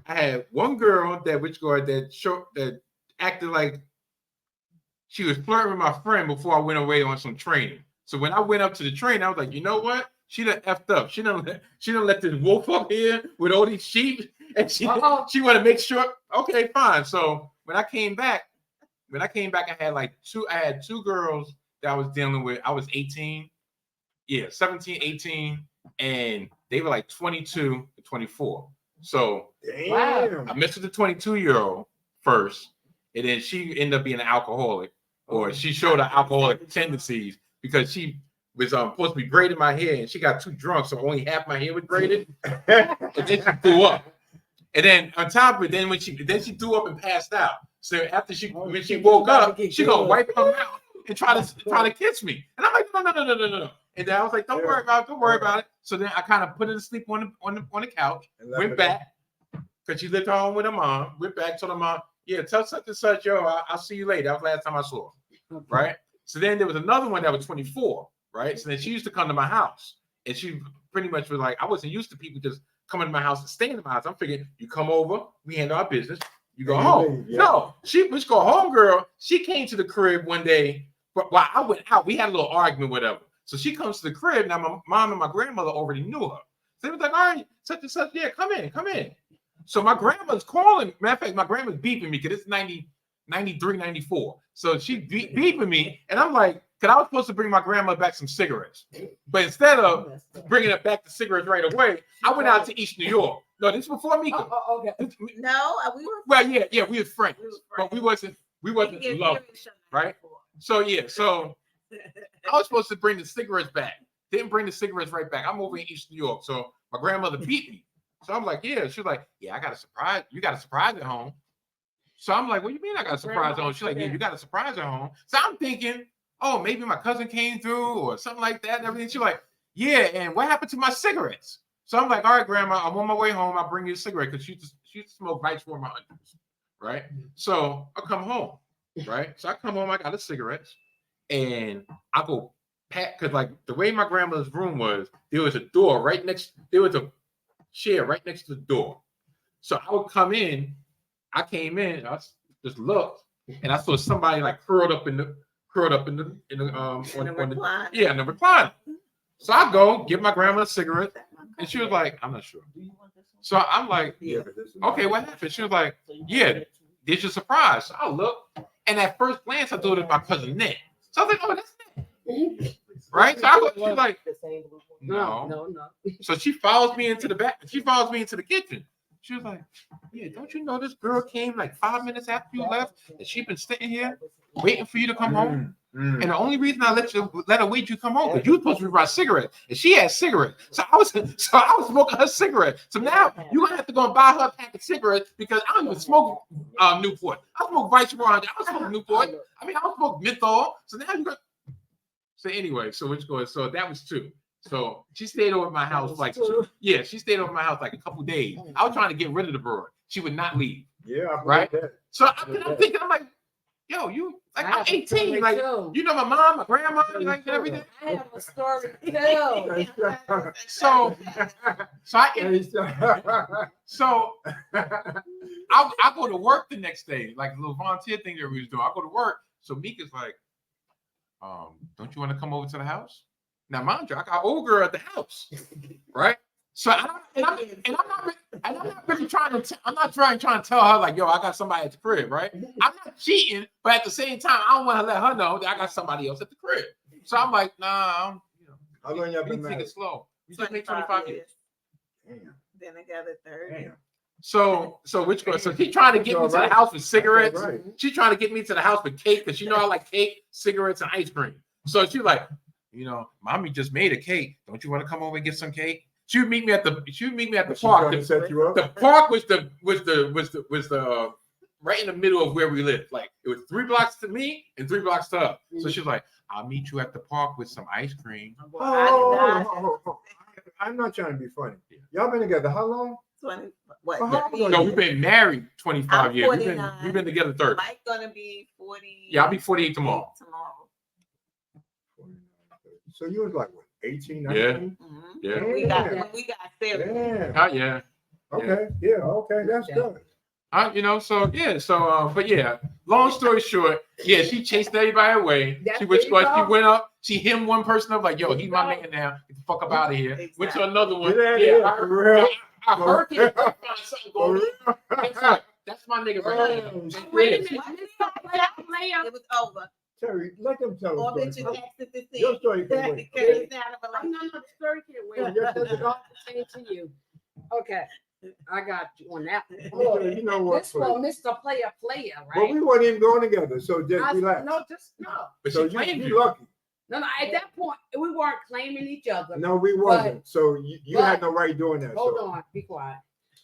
I had one girl that acted like she was flirting with my friend before I went away on some training. So when I went up to the train, I was like, you know what? She done effed up. She done let this wolf up here with all these sheep, and she want to make sure. Okay, fine. So when I came back, I had two girls that I was dealing with. I was 18, 17, 18, and they were like 22 to 24. So Damn. I messed with the 22-year-old first, and then she ended up being an alcoholic, or she showed her alcoholic tendencies because she was supposed to be braiding my hair, and she got too drunk, so only half my hair was braided, and then she threw up. And then on top of it, then she threw up and passed out. So after when she woke up, she gonna wipe her mouth and try to kiss me, and I'm like, no. And then I was like, don't worry about it. So then I kind of put her to sleep on the couch, went back because she lived at home with her mom. Went back, told her mom, yeah, tell such and such, yo, I'll see you later. That was the last time I saw her, right? So then there was another one that was 24, right? So then she used to come to my house, and she pretty much was like, I wasn't used to people just coming to my house and staying in my house. I'm figuring you come over, we handle our business, you go home. Yeah. No, she was go home, girl. She came to the crib one day, but while I went out, we had a little argument, whatever. So she comes to the crib. Now my mom and my grandmother already knew her. So they was like, all right, such and such, yeah, come in. So my grandma's calling. Matter of fact, my grandma's beeping me because it's 93, 94. So she beeping me, and I'm like, because I was supposed to bring my grandma back some cigarettes. But instead of bringing her back the cigarettes right away, I went out to East New York. No, this is before Mika. Okay. No, we were. Well, yeah, we were friends, but we wasn't love, right? So I was supposed to bring the cigarettes back. Didn't bring the cigarettes right back. I'm over in East New York, so my grandmother beat me. So I'm like, yeah. She was like, yeah, I got a surprise. You got a surprise at home. So I'm like, what do you mean I got a surprise at home? She's like, yeah, you got a surprise at home. So I'm thinking, oh, maybe my cousin came through or something like that and everything. She's like, yeah, and what happened to my cigarettes? So I'm like, all right, Grandma, I'm on my way home. I'll bring you a cigarette because she used to smoke Vice for my hundreds, right? So I come home, right? So I come home, I got a cigarette, and I go pack because like the way my grandmother's room was, there was a door right next. There was a chair right next to the door. So I would come in. I came in. I just looked, and I saw somebody like curled up in the recliner. So I go give my grandma a cigarette, and she was like, I'm not sure. So I'm like, okay, what happened? She was like, yeah, there's your surprise. So I look, and at first glance, I thought it was my cousin Ned. So I was like, oh, that's Ned. Right? So I look, she's like, no. So she follows me into the back. She follows me into the kitchen. She was like, yeah, don't you know this girl came like 5 minutes after you left, and she's been sitting here waiting for you to come home? And the only reason I let her wait you come home because you were supposed to be buying cigarettes, and she had cigarettes. So I was smoking her cigarette. So now you're gonna have to go and buy her a pack of cigarettes because I don't even smoke Newport. I smoke Vice Ron. I don't smoke Newport. I mean, I don't smoke menthol. So now you got. So anyway, so that was 2. So she stayed over at my house she stayed over at my house like a couple days. I was trying to get rid of the broad. She would not leave. Yeah, right. So I'm thinking, I'm like, yo, you like I'm 18, like you know my mom, my grandma, like everything. I have a story too. So I go to work the next day, like a little volunteer thing that we was doing. I go to work. So Mika's like, don't you want to come over to the house? Now, mind you, I got old girl at the house, right? So I'm not really trying to tell her like, yo, I got somebody at the crib, right? I'm not cheating, but at the same time, I don't want to let her know that I got somebody else at the crib. So I'm like, nah, how long y'all been take married? it slow. You took me 25 years. Damn. Then I got a 30. Damn. So she's trying to get me to the house with cigarettes. Right. She's trying to get me to the house with cake because I like cake, cigarettes, and ice cream. So she's like, mommy just made a cake. Don't you want to come over and get some cake? She would meet me at the park. The park was the right in the middle of where we lived. Like it was 3 blocks to me and 3 blocks to her. So she was like, I'll meet you at the park with some ice cream. I'm not trying to be funny. Y'all been together how long? 20. What? No, we've been married 25 years. We've been together 30. Mike's gonna be 40. Yeah, I'll be 48 tomorrow. So you was like what, 18, 19? Yeah. Mm-hmm. Yeah. When we got serious. Yeah. Yeah. Okay, yeah, okay, that's good. You know, so yeah, but yeah, long story short, yeah, she chased everybody away. She went up, she hit one person up like, yo, he's my man now. Get the fuck up out of here. Exactly. Went to another one. Yeah, for real. I heard it. I found something going on. That's my nigga right now. Wait a minute. It was over. Terry, let them tell Or us. bitch you exit the Your scene. story can wait. I'm not the story can't wait. It's all pertaining to you. Okay, I got you on that one. You know what? This for Mr. Player, But right? we weren't even going together, so just relax. No. But So she claimed you you. lucky. No. At that point, we weren't claiming each other. No, we wasn't. So you but- had no right doing that. Hold so on, be quiet.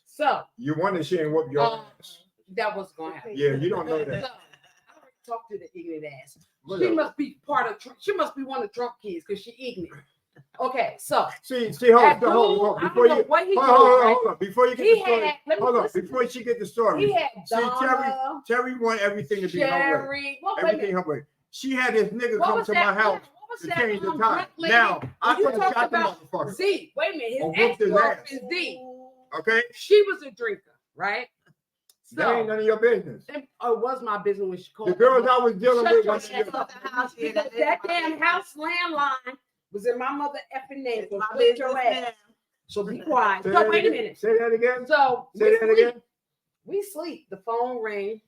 So You wanted she ain't whoop your ass. that was going to happen. Yeah, you don't know So, that. I already talked to the ignorant ass. She Whatever. must be part of. She must be one of Trump kids because she ignorant. Okay, so See, hold that on. dude, Before I don't know you, what he hold doing, on, right? hold on. Before you get He the story, had. Let me hold on. listen. Before she get the story, He had see, Donna, Terry want everything to be her way. Sherry. What was Everything her way. She had this nigga What come was to that? my house What was to that? change the Drunk time. lady? Now I You could have talked shot the about motherfucker. Z. Wait a minute. Or His whooped his ex-girlfriend ass. Z. Okay, She was a drinker, right? that ain't none of your business. It was my business when she called. The girls I was dealing Shut with your wasn't ass your. up. Because that damn house landline was in my mother effing name. It's So my shut your business ass. So be quiet. Say So that wait a again. minute. Say that again. So Say that again. We sleep. The phone ring.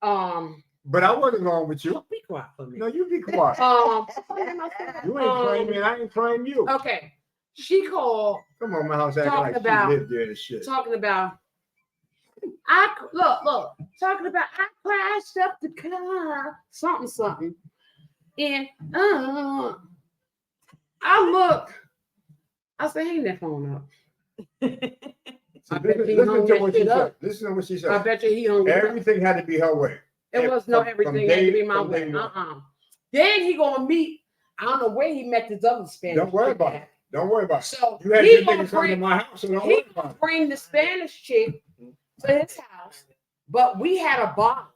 But I wasn't going with you. Be quiet for me. No, you be quiet. You ain't claiming. I ain't claim you. Okay. She called Come on, my house acting Talking like about- she lived there and shit. talking about talking about I crashed up the car, something. And I look, I said, hang that phone up. So I bet listen, he listen hung to that what she shit said. up. Listen to what she I said. bet you he hung it up. Everything had to be her way. It was no From everything had to be my from way. day one. Then he gonna meet, I don't know where he met this other Spanish. Don't worry chick about at. it. Don't worry about it. So You had he your gonna niggas come to bring, my house, so don't he worry about gonna it. bring the Spanish chick to his house, but we had a bottle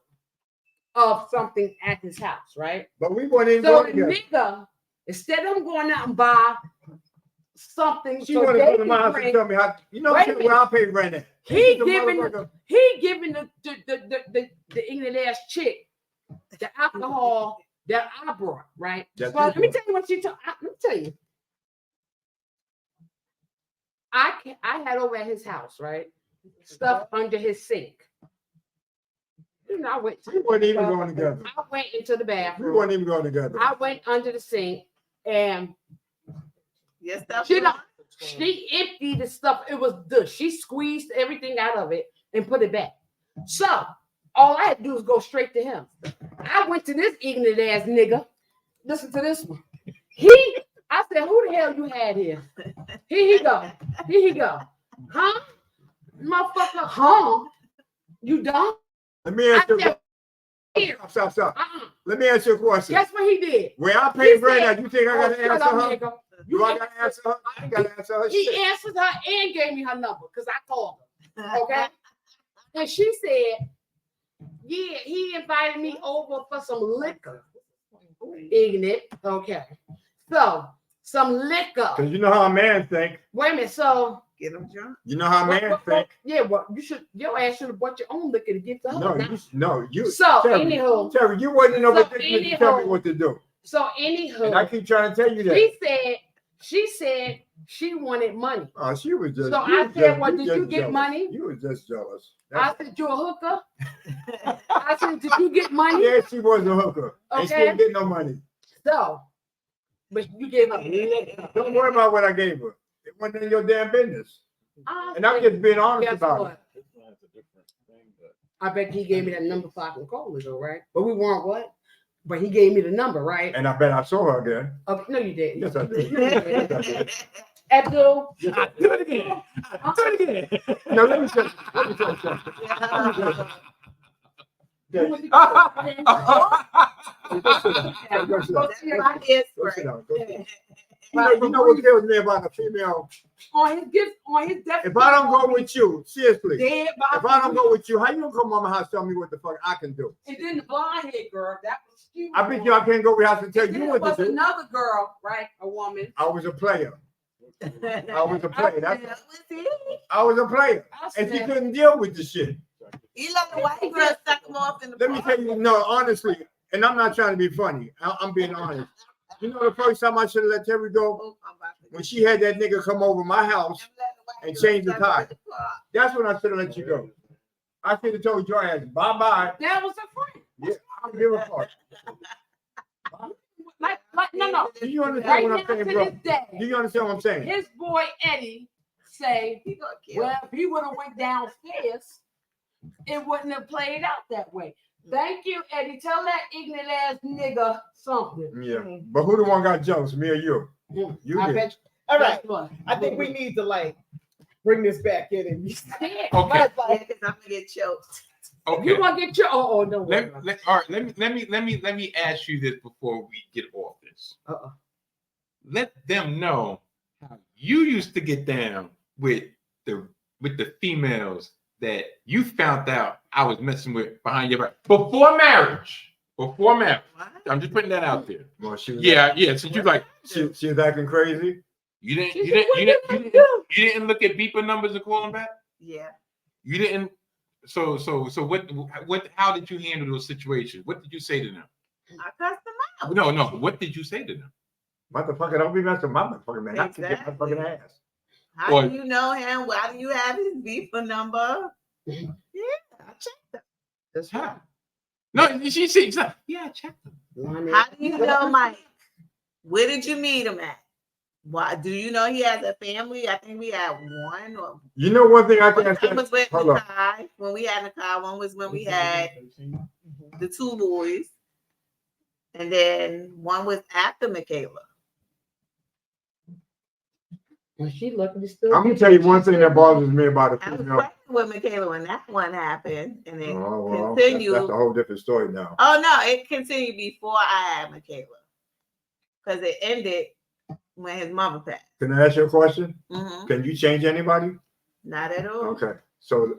of something at his house, right? But we weren't even So going the together. nigga, instead of him going out and buy something, She so wanted to they come to my can house and bring, tell me how. You know Wait a where I pay rent at. he This is the giving motherfucker- the ignorant ass chick the alcohol that I brought, right? That's So let me it. tell you what she told. Let me tell you. I had over at his house, right? Stuff under his sink. You know, I went. We weren't even going together. I went into the We bathroom. weren't even going together. I went under the sink and Yes, that's she emptied the stuff. It was she squeezed everything out of it and put it back. So all I had to do was go straight to him. I went to this ignorant ass nigga. Listen to this one. I said, who the hell you had here? Here he go. Huh? Motherfucker, huh? You dumb? Let me ask you. I said, here. Stop. Let me ask you a question. Guess what he did? Where I He paid rent said- at, you think I got to shut answer up, her? nigga. Do I got to answer her? I ain't got to answer her He shit. answered her and gave me her number because I called her. Okay. And she said, yeah, he invited me over for some liquor. Ignorant. Okay. So, some liquor. Because you know how a man think. Wait a minute. So, Get them drunk. You know how a man think. yeah, well, your ass should have bought your own liquor to give to her. No, you. So, Terry, anywho. Terry, you wasn't no So, ridiculous to tell me anywho. what to do. So, And I anywho. keep trying to tell you that. She said she wanted money. Oh, she was just. So you I was said, just- well, you did just you get jealous. money? You was just jealous. I said, you a hooker? I said, did you get money? Yeah, she was a hooker. And she Okay. didn't get no money. So, but you gave her liquor. Don't worry about what I gave her. It wasn't in your damn business. And I'm just being honest Guess about what? I bet he gave me that number so I can call her, though, right? But we weren't what? But he gave me the number, right? it. And I bet I saw her again. No, you didn't. Yes, I did. No, you Yes, didn't. I did. Abdul, Yes, I did. Do it again. Do it again. No, let me tell you something. you Okay. went to go. Go sit down. Go sit down. Go see her. Go sit down. Go sit down. You know what kills me about a female? On his death. If I don't go with you, seriously, dead by if I don't go with you, how you gonna come to my house and tell me what the fuck I can do? And then the blonde head girl, that was you. I bet you I can't go to your house and tell Then you there what was to do. another girl, right? A woman. I was a player. I was a player. That was it. I was a player, and she couldn't deal with the shit. You let the white girl suck him off in the Let me tell you, no, honestly, and I'm not trying to be funny. I'm being honest. You know, the first time I should have let Terry go, when she had that nigga come over my house and change the tire. That's when I should have let you go. I should have told your ass, bye-bye. That was a friend. Yeah, I don't give a fuck. Like, no. Do you understand Right what now I'm saying, to bro? this day, Do you understand what I'm saying? his boy Eddie say, well, if he would have went downstairs, it wouldn't have played out that way. Thank you, Eddie. Tell that ignorant ass nigga something. Yeah, but who the one got jokes, me or you? You I did. bet you. All right. Guess what? I think we need to like bring this back in and reset. Okay. Yeah, because I'm gonna get choked. Okay. You want to get your no. All right. Let me ask you this before we get off this. Let them know how you used to get down with the females that you found out I was messing with behind your back before marriage. Before marriage. What? I'm just putting that out there. Well, she was Yeah. So you like she was acting crazy. you didn't look at beeper numbers and call them back? Yeah. You didn't. So what? How did you handle those situations? What did you say to them? I cussed them out. No. What did you say to them? Motherfucker, don't be messing with my motherfucking man. I can get my fucking ass. How do you know him? Why do you have his beeper number? Yeah, I checked them. That's right. No, she said, yeah, I checked them. How do you know Mike? Where did you meet him at? Why do you know he has a family? I think we had one. Or You know one thing I one can was with Hold on. Nakai, when we had Nakai. One was when we had the two boys, and then one was after Michaela. When she looking, still. I'm gonna tell you one thing that bothers me about a I was female. pregnant with Michaela when that one happened, and then Oh, well, continued. that's a whole different story now. Oh no, it continued before I had Michaela, because it ended when his mother passed. Can I ask you a question? Mm-hmm. Can you change anybody? Not at all. Okay. So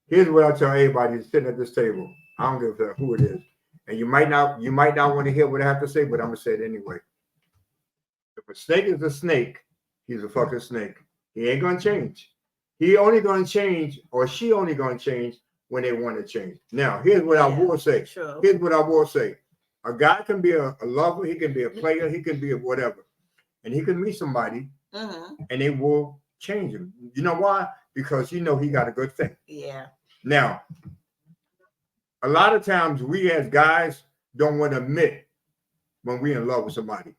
here's what I tell everybody sitting at this table. I don't give a fuck who it is. And you might not want to hear what I have to say, but I'm gonna say it anyway. If a snake is a snake, he's a fucking snake. He ain't gonna change. He only gonna change, or she only gonna change when they want to change. Now, here's what I will say. True. Here's what I will say. A guy can be a lover, he can be a player, he can be a whatever. And he can meet somebody Mm-hmm. and they will change him. You know why? Because he got a good thing. Yeah. Now, a lot of times we as guys don't want to admit when we're in love with somebody.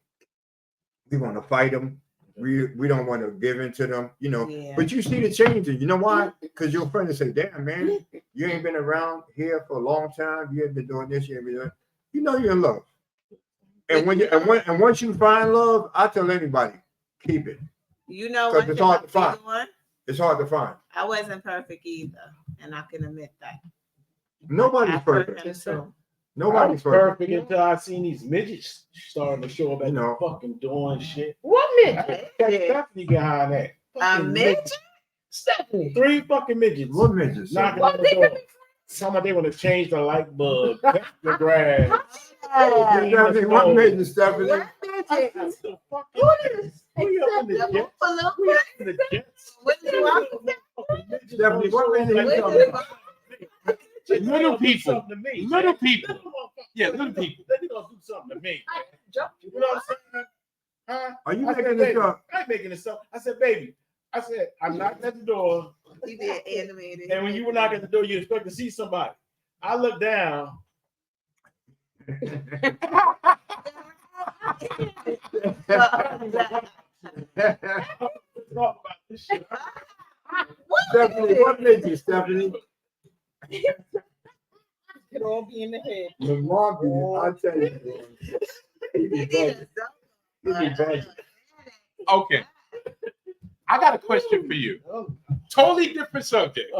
We want to fight them. We don't want to give in to them, you know. Yeah. But you see the changes. You know why? Because your friend will say, damn, man, you ain't been around here for a long time. You ain't been doing this, you ain't been doing that. You know you're in love. And once you find love, I tell anybody, keep it. You know Because what? it's hard to find. One? It's hard to find. I wasn't perfect either, and I can admit that. Nobody's I've hurt perfect. him too. I Nobody's was perfect. perfect until I seen these midgets starting to show up at You know. fucking doing shit. What midget? That Yeah. Stephanie behind that. A Fucking midget? Stephanie. 3 fucking midgets. What midgets? Knocking What on they the door. could be Some of they want to change the light bulb, cut the grass. Stephanie, what midget, Stephanie? What midget? The fuck Who is? Who you up in the The jets? Buffalo Who you up in the jets? What do you want? Fucking midgets Stephanie, on what the midget show you like talking that. about? Little Do people. something to me. Little people. Little motherfucker. Yeah, little people. They gonna do something to me. Jump. You know what I'm saying? Huh? Are you I said, making this baby, up? I ain't making this up. I said, baby. I said, I'm knocking at the door, He did animated. and when you were knocking at the door, you expect to see somebody. I look down. Talk about this shit. Stephanie, what midget, Stephanie? It all be in the head. Lamont, I tell you, he be bugging. He be bugging. Okay. I got a question for you. Totally different subject.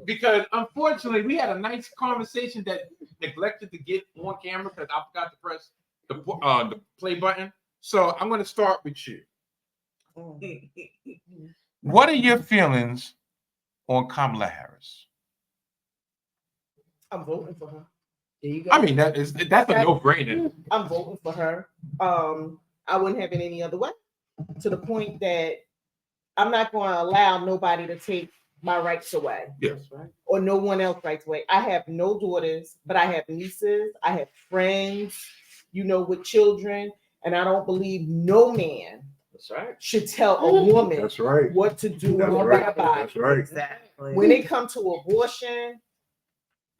Because unfortunately, we had a nice conversation that neglected to get on camera because I forgot to press the play button. So I'm going to start with you. What are your feelings on Kamala Harris? I'm voting for her. There you go. I mean, that's a no-brainer. I'm voting for her. I wouldn't have it any other way. To the point that I'm not going to allow nobody to take my rights away. Yes. Or no one else rights away. I have no daughters, but I have nieces. I have friends, with children. And I don't believe no man That's right. should tell a woman That's right. what to do That's with right. their body. That's right. Exactly. When it comes to abortion,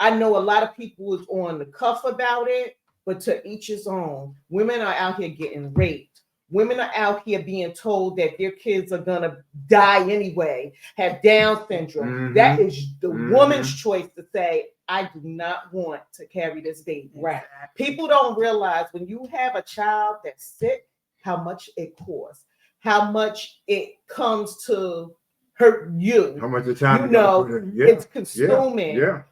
I know a lot of people is on the cuff about it, but to each his own. Women are out here getting raped. Women are out here being told that their kids are gonna die anyway, have Down syndrome. Mhm. That is the Mhm. woman's choice to say, I do not want to carry this baby. Right. People don't realize when you have a child that's sick, how much it costs, how much it comes to hurt you. How much the time You gotta know, put in? Yeah. It's consuming. Yeah.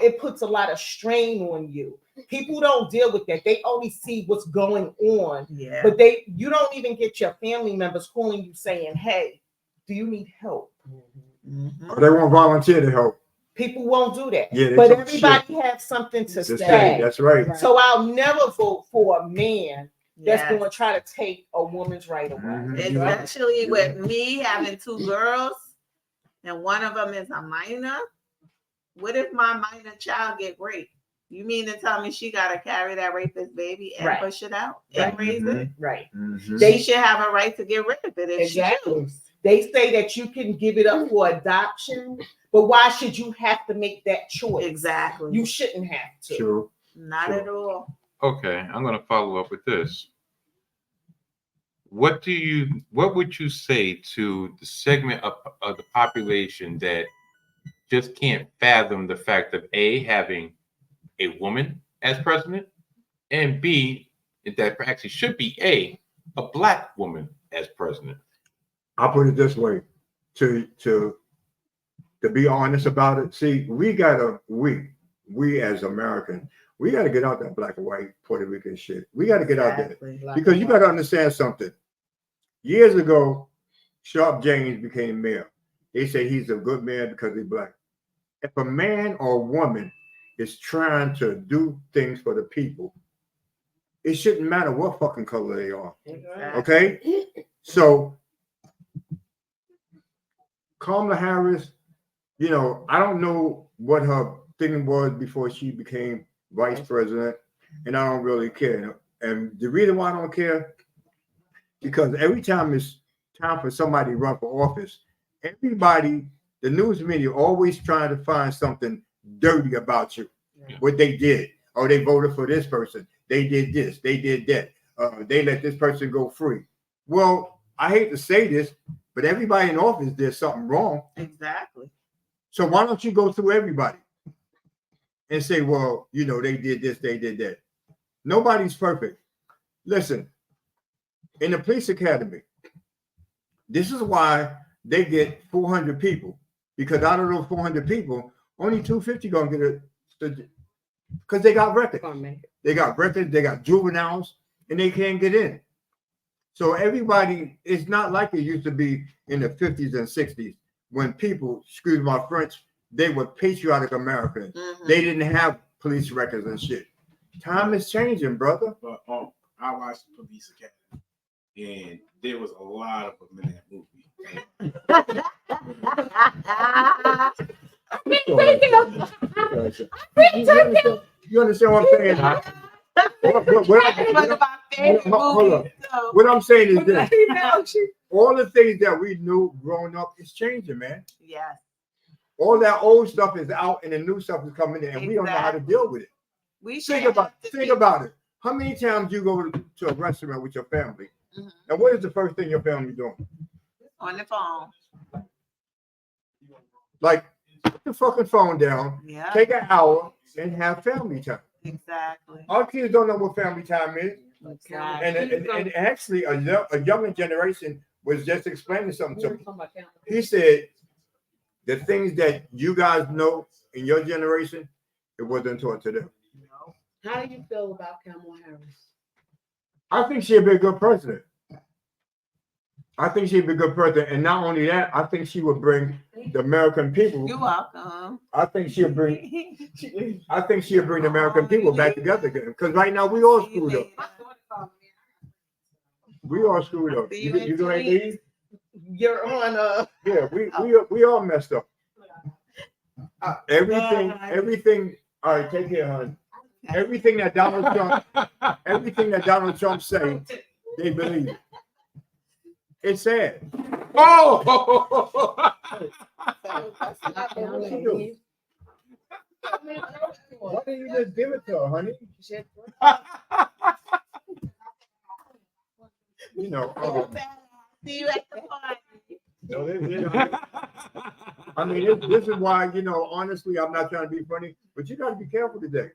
It puts a lot of strain on you. People don't deal with that. They only see what's going on, Yeah. but you don't even get your family members calling you saying, hey, do you need help? Mhm. Or they won't volunteer to help. People won't do that. Yeah, they but talk everybody has something to Just say. say, that's right. So I'll never vote for a man that's Yes. going to try to take a woman's right away. Mhm. Especially with me having 2 girls and one of them is a minor. What if my minor child get raped? You mean to tell me she got to carry that rapist baby and Right. push it out Right. and raise it? Right. Mhm. She should have a right to get rid of it if Exactly. she chooses. They say that you can give it up for adoption, but why should you have to make that choice? Exactly. You shouldn't have to. Sure. Not Sure. at all. Okay, I'm going to follow up with this. What would you say to the segment of the population that just can't fathom the fact of A, having a woman as president, and B, that actually should be a black woman as president? I'll put it this way, to be honest about it. See, we as Americans, we gotta get out that black and white Puerto Rican shit. We gotta get out there. Exactly. Because you gotta understand something. Years ago, Sharp James became mayor. They say he's a good man because he's black. If a man or a woman is trying to do things for the people, it shouldn't matter what fucking color they are. Okay? So Kamala Harris, I don't know what her thing was before she became vice president, and I don't really care. And the reason why I don't care, because every time it's time for somebody to run for office, everybody, the news media, always trying to find something dirty about you, what they did. Oh, they voted for this person. They did this. They did that. They let this person go free. Well, I hate to say this, but everybody in office did something wrong. Exactly. So why don't you go through everybody and say, well, they did this, they did that. Nobody's perfect. Listen, in the police academy, this is why they get 400 people, because out of those 400 people, only 250 gonna get it, because they got records. They got records, they got juveniles, and they can't get in. So everybody, it's not like it used to be in the 50s and 60s when people, excuse my French, they were patriotic Americans. Mhm. They didn't have police records and shit. Time is changing, brother. But I watched Police Academy, and there was a lot of them in that movie. You understand what I'm saying? Huh? That's one of my favorite Hold on. movies. So. What I'm saying is this: all the things that we knew growing up is changing, man. Yes. All that old stuff is out, and the new stuff is coming in, and we don't know how to Exactly. deal with it. We Think should about it. How many times you go to a restaurant with your family, Mhm. and what is the first thing your family doing? on the phone. Like, put the fucking phone down, Yeah. take an hour, and have family time. Exactly. Our kids don't know what family time is. Exactly. And actually, a younger generation was just explaining something to me. He said the things that you guys know in your generation, it wasn't taught to them. How do you feel about Kamala Harris? I think she'd be a good president. I think she'd be a good president, and not only that, I think she would bring the American people. You're welcome. I think she'll bring the American people back together again. Because right now we all screwed up. We all screwed up. You gonna leave? you're on Yeah, we all messed up. Everything. All right, take care, honey. Everything that Donald Trump say, they believe it. It's sad. Oh, Why didn't you just give it to her, honey? You know. See you at the party. No, I mean, this is why, you know, honestly, I'm not trying to be funny, but you got to be careful today.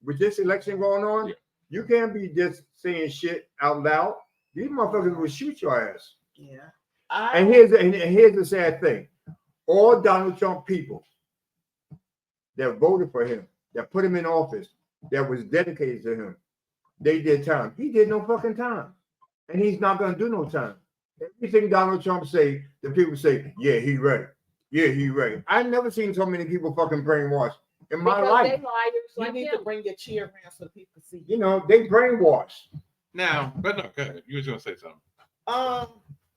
With this election going on, you can't be just saying shit out loud. These motherfuckers will shoot your ass. Yeah. And here's the sad thing. All Donald Trump people that voted for him, that put him in office, that was dedicated to him, they did time. He did no fucking time. And he's not going to do no time. Everything Donald Trump say, the people say, yeah, he right. Yeah, he right. I've never seen so many people fucking brainwashed in my life. They liars You like need him. to bring your chair around so people see. You know, they brainwashed. now, but no, go ahead. You was gonna say something.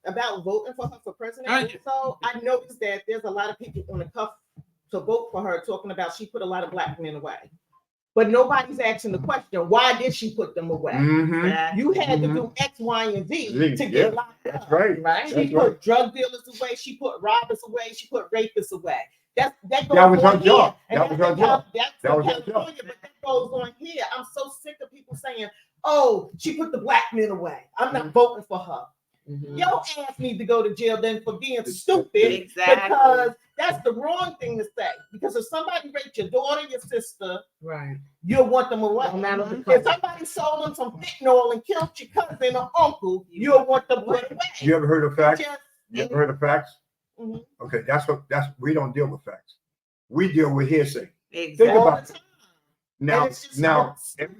About voting for her for president. So I noticed that there's a lot of people on the cuff to vote for her talking about she put a lot of black men away. But nobody's asking the question, why did she put them away? Mm-hmm. You had to do X, Y, and Z to get locked That's up. right. Right? She That's put right. drug dealers away, she put robbers away, she put rapists away. That goes That was on her job. here. That was her job. That's That in was her job. California, but that goes on here. I'm so sick of people saying, oh, she put the black men away. I'm not voting for her. Mhm. Your ass need to go to jail then for being stupid. Exactly. Because that's the wrong thing to say. Because if somebody raped your daughter, your sister, Right. you'll want them away. No matter the If color. somebody sold them some fentanyl and killed your cousin or uncle, you'll want them put away. You ever heard of facts? Just- You ever heard of facts? Mhm. Okay, we don't deal with facts. We deal with hearsay. Think Exactly. all about the it. time. Now, And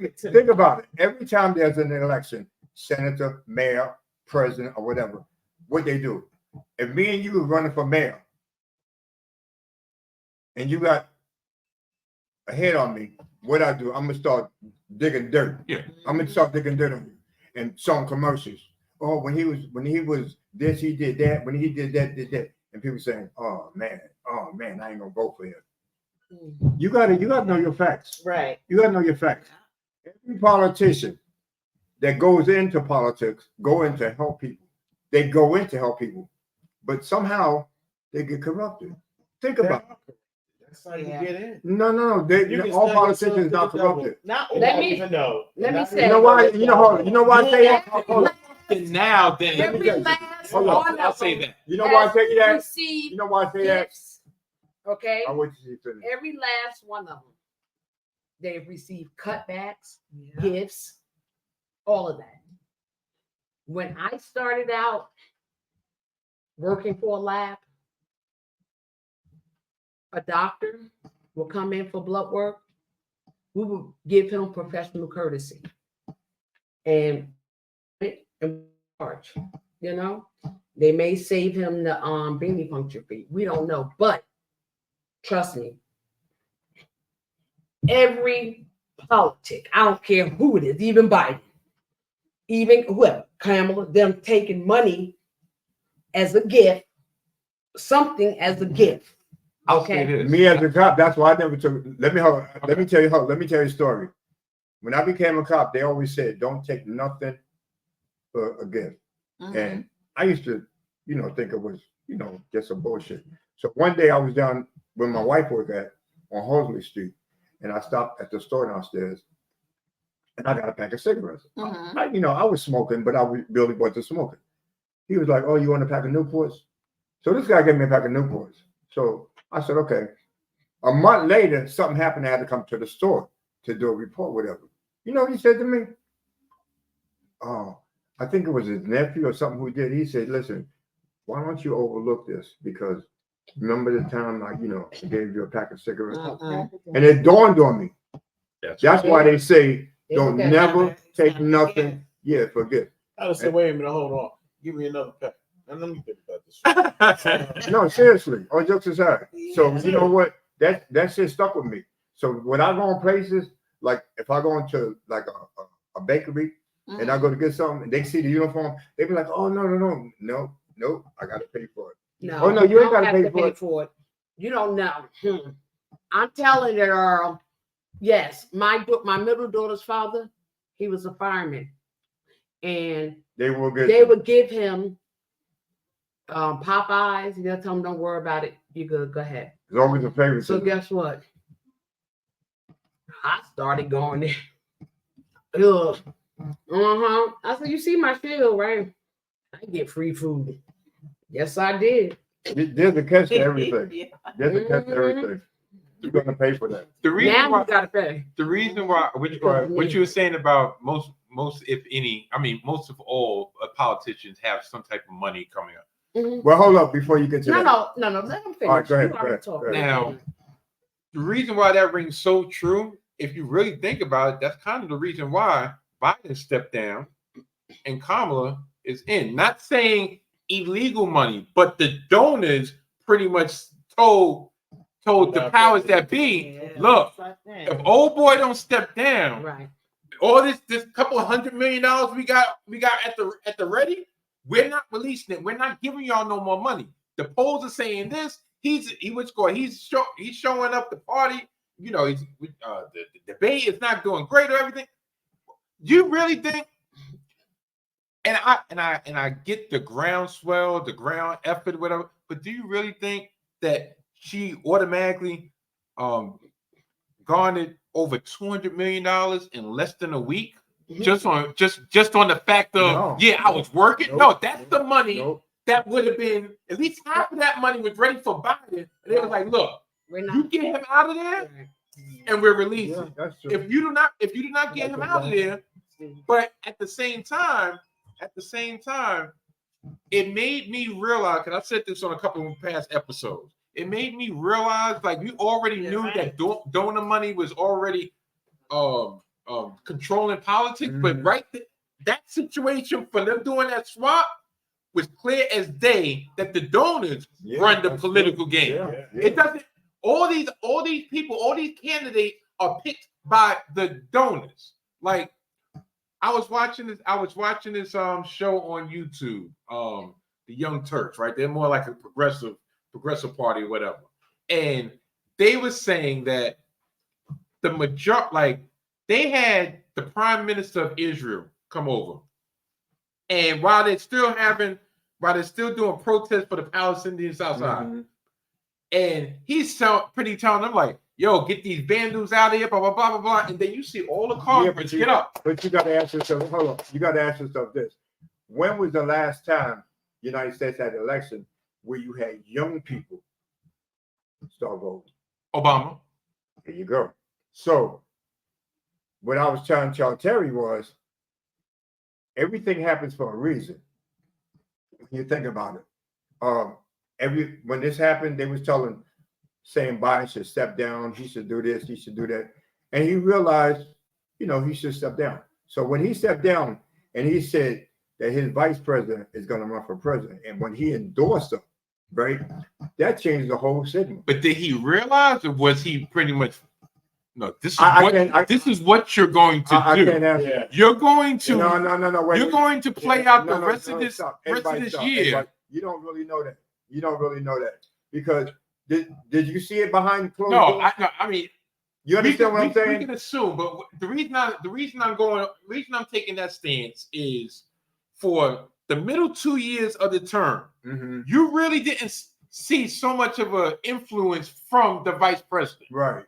it's just think about it. Every time there's an election, senator, mayor, president, or whatever, what they do. If me and you were running for mayor, and you got a head on me, what I do, I'm gonna start digging dirt. Yeah. I'm gonna start digging dirt on you and showing commercials. Oh, when he was this, he did that. When he did that, and people saying, oh man, I ain't gonna vote for him. You gotta know your facts. Right. You gotta know your facts. Every politician that goes into politics go in to help people. They go in to help people, but somehow they get corrupted. Think about it. That's how you Yeah. get in. No. You can All study politicians yourself not to the devil. corrupted. Not And Let not me- even know. let me Not say- even You know why? that's You know why I say that? Every And now then, every last Hold on, one I'll of say them that. You know why I tell you that? received You know why I say that? gifts. Okay. I want you to finish. Every last one of them. They've received cutbacks, Yeah. gifts, all of that. When I started out working for a lab, a doctor will come in for blood work. We will give him professional courtesy and charge. You know, they may save him the venipuncture puncture fee. We don't know, but trust me, every politic, I don't care who it is, even Biden, even whoever, Kamala, them taking money as a gift, something as a gift. I'll say Okay. this. Me as a cop, that's why I never took. Let me tell you a story. When I became a cop, they always said, "Don't take nothing for a gift." Mhm. And I used to, think it was, just some bullshit. So one day I was down where my wife worked at on Horsley Street, and I stopped at the store downstairs, and I got a pack of cigarettes. Mhm. I was smoking, but I really wasn't smoking. He was like, "Oh, you want a pack of Newports?" So this guy gave me a pack of Newports. So I said, "Okay." A month later, something happened. I had to come to the store to do a report, whatever. You know what he said to me? Oh, I think it was his nephew or something who did. He said, "Listen, why don't you overlook this? Because remember the time I gave you a pack of cigarettes?" Mhm. And it dawned on me. That's why they say They don't look at never that. take Forget. nothing. Yeah, forget. I would say, wait a minute, hold on. Give me another pack. And let me think about this. No, seriously. All jokes aside. So Yeah. you know what? That shit stuck with me. So when I go in places, like if I go into like a bakery and I go to get something and they see the uniform, they be like, "Oh no. Nope, I gotta pay for it. No, Oh, no, you ain't don't gotta have pay to for it. You don't know. I'm telling you, Earl. Yes, my middle daughter's father, he was a fireman, and They will get. they would give him Popeyes. And they'll tell him, "Don't worry about it. You good? Go ahead." It's always a favorite. So guess what? I started going there. Ugh. I said, "You see my shield, right? I get free food." Yes, I did. There's a catch to everything. Yeah. There's a catch to everything. You're gonna pay for that. The reason Now why, you gotta pay. the reason why, what you were saying about most, if any, I mean, most of all politicians have some type of money coming up. Well, hold up before you get to that. No. Let him finish. All right, go ahead, You go already ahead, talked. go ahead. Now, the reason why that rings so true, if you really think about it, that's kind of the reason why Biden stepped down and Kamala is in. Not saying illegal money, but the donors pretty much told the powers that be, Yeah, look, that's like if that. old boy don't step down, Right. all this couple $100 million we got at the ready, we're not releasing it. We're not giving y'all no more money. The polls are saying this. He's showing up the party. You know, the debate is not doing great or everything. You really think? And I get the groundswell, the ground effort, whatever. But do you really think that she automatically garnered over $200 million in less than a week? Just on the fact of I was working. Nope. No, that's the money Nope. that would have been at least half of that money was ready for Biden. And they was like, look, you get him out of there, and we're releasing. Yeah, that's true. If you do not get him out of there, but at the same time, it made me realize, because I said this on a couple of past episodes, it made me realize, like, we already knew that donor money was already controlling politics, but that situation for them doing that swap was clear as day that the donors run the political game. Yeah. It doesn't. All these people, all these candidates are picked by the donors. Like, I was watching this show on YouTube, the Young Turks, right? They're more like a progressive party or whatever. And they were saying that the majority, like, they had the Prime Minister of Israel come over. And while they're still doing protests for the Palestinians outside, and he's telling them, like, yo, get these vandals out of here, blah, blah, blah, blah, blah. And then you see all the conference get up. But you got to ask yourself, hold on. You got to ask yourself this. When was the last time the United States had an election where you had young people start voting? Obama. There you go. So what I was trying to tell Terry was everything happens for a reason. When you think about it. When this happened, they was saying Biden should step down, he should do this, he should do that. And he realized, he should step down. So when he stepped down and he said that his vice president is going to run for president, and when he endorsed him, right, that changed the whole signal. But did he realize, or was he pretty much, no, this is what you're going to do. I can't answer that. You're going to No, wait. You're going to play out the rest of this year. You don't really know that. You don't really know that. Because did you see it behind closed No, doors? I mean, you understand what I'm saying? We can assume, but the reason I'm taking that stance is for the middle 2 years of the term, you really didn't see so much of an influence from the vice president. Right.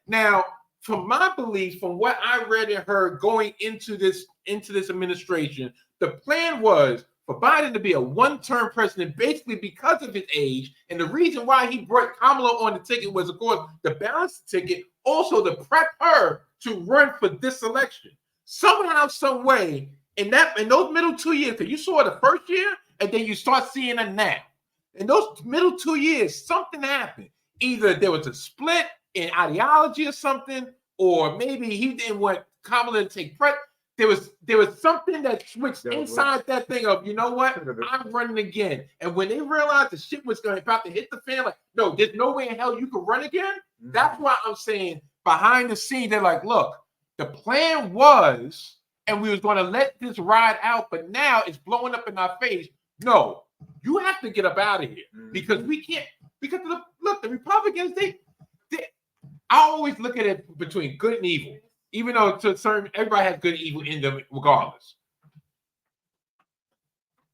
Now, from my belief, from what I read and heard going into this administration, the plan was for Biden to be a one-term president, basically because of his age. And the reason why he brought Kamala on the ticket was, of course, to balance the ticket, also to prep her to run for this election. Somehow, some way, in those middle 2 years, because you saw the first year, and then you start seeing it now. In those middle 2 years, something happened. Either there was a split in ideology or something, or maybe he didn't want Kamala to take credit. There was something that switched inside that thing of, you know what, I'm running again. And when they realized the shit was about to hit the fan, like, no, there's no way in hell you can run again. That's why I'm saying behind the scenes, they're like, look, the plan was, and we was going to let this ride out, but now it's blowing up in our face. No, You have to get up out of here because we can't. Because look, the Republicans, they I always look at it between good and evil, even though to a certain everybody has good and evil in them regardless.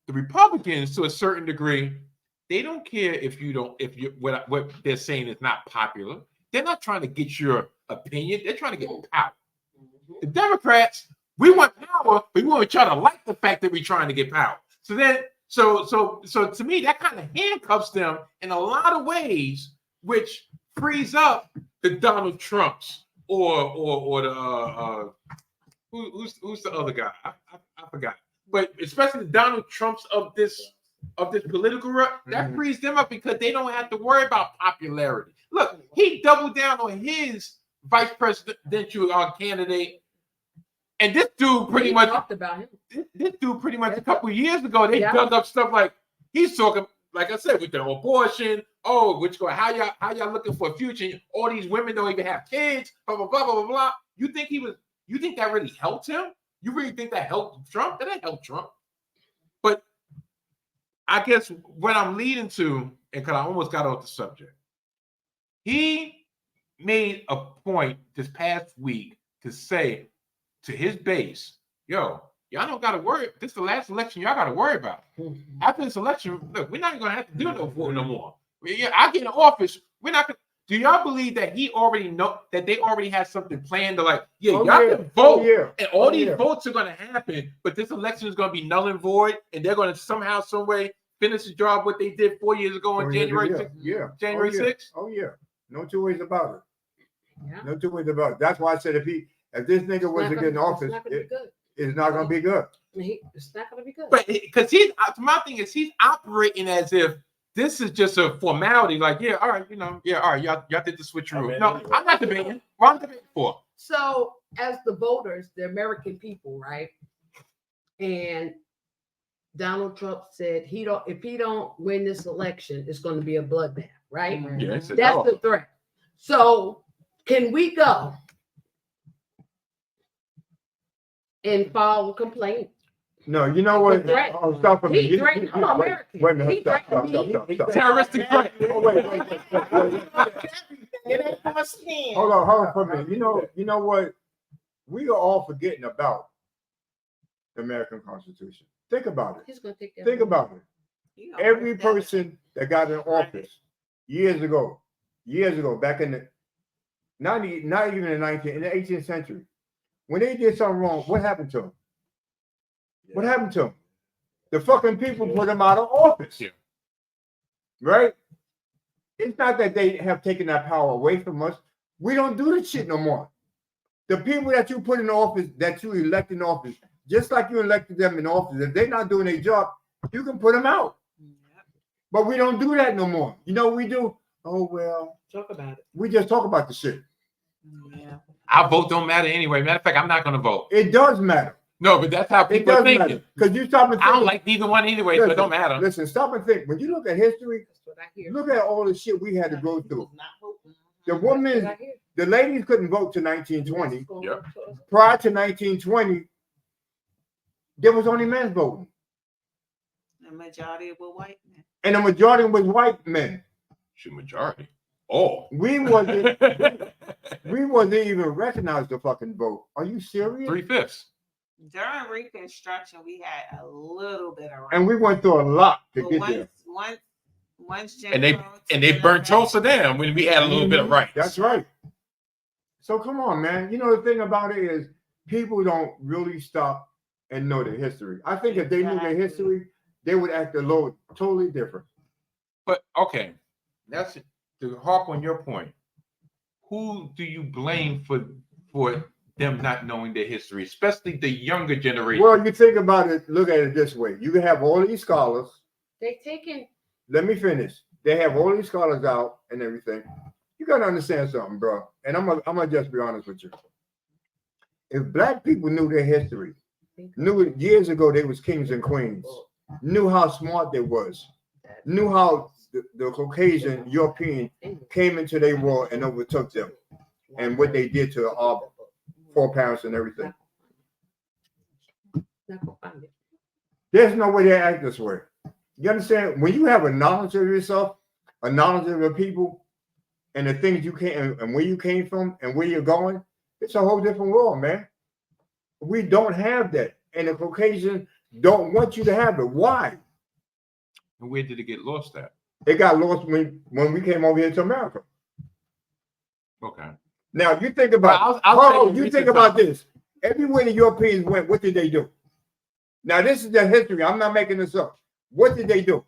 The Republicans, to a certain degree, they don't care if you what they're saying is not popular. They're not trying to get your opinion. They're trying to get power. The Democrats, we want power, but we want each other to like the fact that we're trying to get power. So then, so to me, that kind of handcuffs them in a lot of ways, which frees up the Donald Trumps or the who's the other guy? I forgot. But especially the Donald Trumps of this political that frees them up because they don't have to worry about popularity. Look, he doubled down on his vice presidential candidate, and this dude pretty much talked about him. This dude pretty much a couple of years ago they dug up stuff like he's talking, like I said, with the abortion. Oh, how y'all looking for a future? All these women don't even have kids. Blah blah blah blah blah blah. You think that really helped him? You really think that helped Trump? That didn't help Trump. But I guess what I'm leading to, and because I almost got off the subject, he made a point this past week to say to his base, yo, y'all don't got to worry. This is the last election y'all got to worry about. After this election, look, we're not going to have to do no vote no more. I get in office. We're not going to. Do y'all believe that he already know that they already had something planned to y'all can vote and all these votes are going to happen, but this election is going to be null and void, and they're going to somehow, some way finish the job what they did 4 years ago on January 6th? January 6th? Oh yeah. No two ways about it. Yeah. No two ways about it. That's why I said if this nigga was to get in office, it's not going to be good. It's not going to be good. But because my thing is he's operating as if this is just a formality, like, all right, all right, y'all did the switcheroo. No, I'm not debating. What I'm debating for. So, as the voters, the American people, right? And Donald Trump said if he don't win this election, it's going to be a bloodbath, right? Yes, that's the threat. So, can we go and file a complaint? No, you know what? Stop for me. Wait a minute. Stop. Terroristic threat. Wait. It ain't for skin. Hold on for a minute. You know what? We are all forgetting about the American Constitution. Think about it. Think about it. Every person that got in office years ago, back in the not even in the 18th century, when they did something wrong, what happened to them? What happened to them? The fucking people put them out of office. Yeah. Right? It's not that they have taken that power away from us. We don't do this shit no more. The people that you put in office, that you elect in office, just like you elected them in office, if they're not doing their job, you can put them out. But we don't do that no more. You know what we do? Oh, well. Talk about it. We just talk about the shit. Yeah. Our vote don't matter anyway. Matter of fact, I'm not going to vote. It does matter. No, but that's how people are thinking. Because you stop and think. I don't like neither one anyway, so it don't matter. Listen, stop and think. When you look at history, look at all the shit we had to go through. The ladies couldn't vote to 1920. Yeah. Prior to 1920, there was only men voting. The majority were white men. And the majority was white men. The majority. Oh. We wasn't even recognized the fucking vote. Are you serious? 3/5. During Reconstruction, we had a little bit of rights. And we went through a lot to get there. Once and they burnt Tulsa down when we had a little bit of rights. That's right. So come on, man. You know the thing about it is people don't really stop and know their history. I think if they knew their history, they would act a little totally different. But okay, that's it. To harp on your point, who do you blame for them not knowing their history, especially the younger generation? Well, you think about it, look at it this way. You can have all these scholars. They taking. Let me finish. They have all these scholars out and everything. You got to understand something, bro. And I'm gonna just be honest with you. If black people knew their history, knew years ago they was kings and queens, knew how smart they was, knew how the Caucasian European came into their world and overtook them, and what they did to our foreparents and everything. There's no way they act this way. You understand? When you have a knowledge of yourself, a knowledge of the people, and the things you came and where you came from and where you're going, it's a whole different world, man. We don't have that, and the Caucasians don't want you to have it. Why? And where did it get lost at? It got lost when we came over here to America. Okay. Now you think about you think about this. Everywhere the Europeans went, what did they do? Now this is their history. I'm not making this up. What did they do?